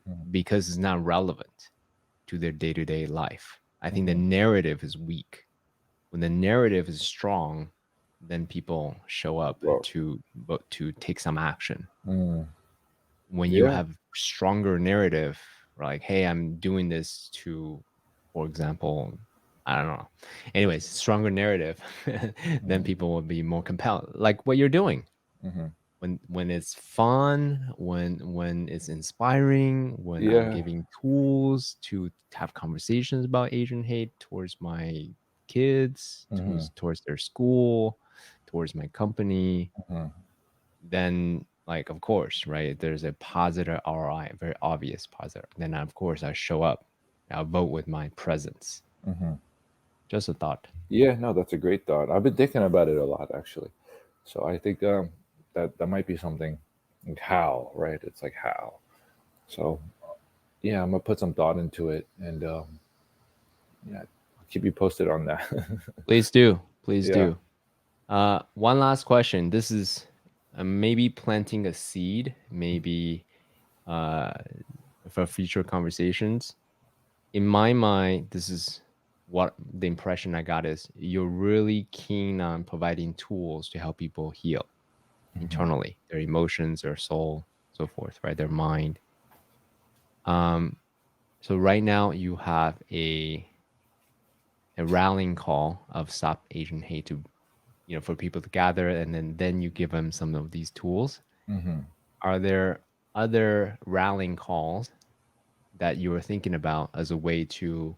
Mhm. Because it's not relevant to their day-to-day life. I think the Mhm. narrative is weak. When the narrative is strong, then people show up Well, to vote, to take some action. mm, When you yeah. have stronger narrative, like, hey, I'm doing this to, for example, I don't know. Anyways, stronger narrative, then Mhm. people will be more compelled. Like what you're doing. Mhm. When it's fun, when it's inspiring, when I'm Yeah. giving tools to have conversations about Asian hate towards my kids, Mhm. towards their school, towards my company, Mhm. then like of course, right? There's a positive ROI, very obvious positive. Then of course I show up. I'll vote with my presence. Mhm. Just a thought. Yeah, no, that's a great thought. I've been thinking about it a lot, actually. So I think that might be something. Like how, right? It's like how. So yeah, I'm gonna put some thought into it, and yeah, I'll keep you posted on that. Please do. Please Yeah. do. One last question. This is maybe planting a seed, maybe uh, for future conversations. In my mind, this is what the impression I got is you're really keen on providing tools to help people heal Mhm. internally, their emotions, their soul, so forth, right? Their mind. Um, so right now you have a rallying call of stop Asian hate to, for people to gather, and then you give them some of these tools. Mhm. Are there other rallying calls that you were thinking about as a way to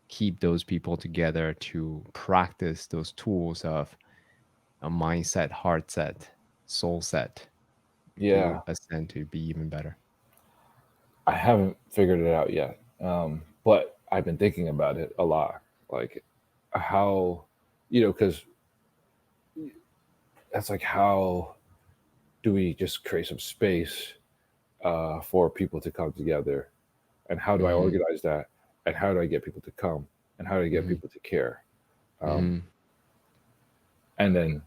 keep those people together to practice those tools of a mindset, heart set, soul set to Yeah, ascend to be even better? I haven't figured it out yet, but I've been thinking about it a lot. Like how, because that's like how do we just create some space for people to come together, and how do I Mm, organize that, and how do I get people to come, and how do I get mhm, people to care, um, mhm,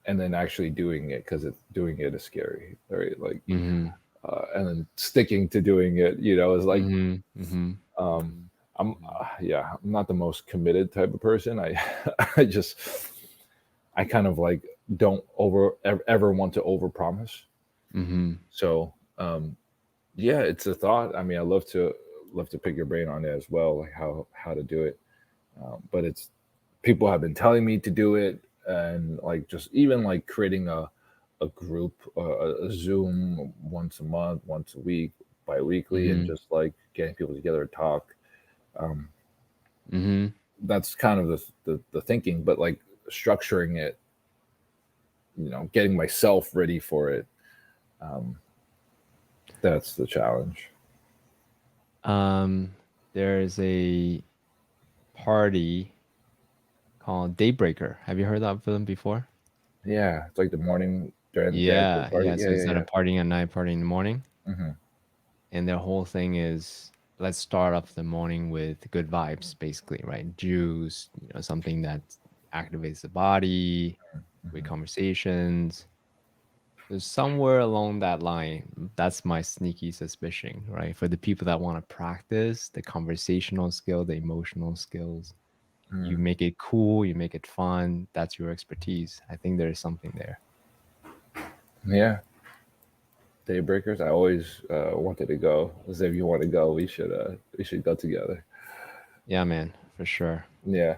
and then actually doing it, because doing it is scary, right? Like, mhm, and then sticking to doing it, is like, mhm, mhm, um, mhm, I'm mhm, yeah, I'm not the most committed type of person. I just I kind of like don't ever want to overpromise. mhm, So yeah, it's a thought. I mean, I love to pick your brain on it as well, like how to do it. But it's people have been telling me to do it, and like just even like creating a group, a Zoom once a month, once a week, biweekly, and mhm, just like getting people together to talk. Um, mhm. that's kind of the thinking, but like structuring it, getting myself ready for it. Um, that's the challenge. Um, there's a party called Daybreaker. Have you heard of them before? Yeah, it's like the morning during the day Yeah, party. yeah. Yeah, So yeah, instead yeah. of partying at night, partying in the morning. Hmm. And their whole thing is let's start off the morning with good vibes, basically, right? Juice, something that activates the body, with Hmm. conversations. So somewhere along that line, that's my sneaky suspicion, right? For the people that want to practice the conversational skill, the emotional skills, you Mm. make it cool, you make it fun. That's your expertise. I think there's something there. Yeah, Daybreakers. I always wanted to go. As if you want to go, we should go together. Yeah, man, for sure. Yeah.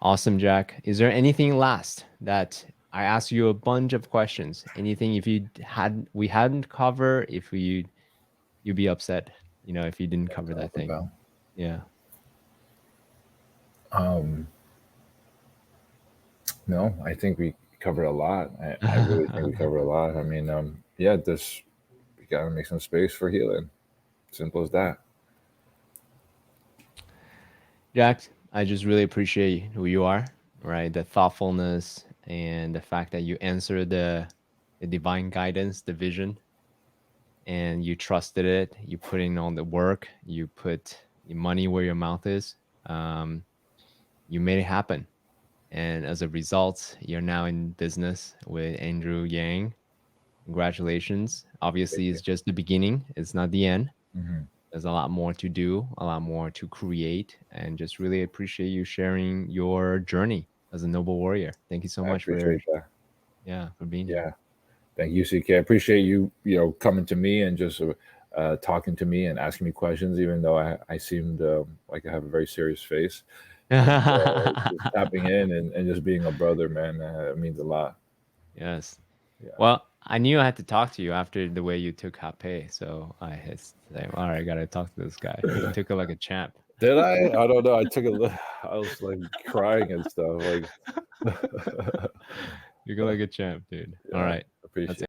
Awesome, Jack. Is there anything last that I asked you a bunch of questions? Anything if you had we hadn't covered, if you'd be upset, if you didn't cover that Talk thing. about. Yeah. Um, no, I think we covered a lot. I really think we covered a lot. I mean, yeah, this we gotta make some space for healing. Simple as that. Jack, I just really appreciate who you are, right? The thoughtfulness and the fact that you answer the divine guidance, the vision, and you trusted it. You put in all the work. You put your money where your mouth is. Um, you made it happen. And as a result, you're now in business with Andrew Yang. Congratulations. Thank Obviously, you. it's just the beginning, it's not the end. Hmm. There's a lot more to do, a lot more to create, and just really appreciate you sharing your journey as a noble warrior. Thank you so I much for, appreciate that. yeah, for being here. Yeah. Thank you, CK. I appreciate you, coming to me and just talking to me and asking me questions, even though I seemed like I have a very serious face. And just tapping in and just being a brother, man, it means a lot. Yes. Yeah. Well, I knew I had to talk to you after the way you took Hape, so I had to say, all right, I gotta talk to this guy. You took it like a champ. Did I? I don't know. I took a look. I was like crying and stuff. Like, You go like a champ, dude. All yeah, right. Let's appreciate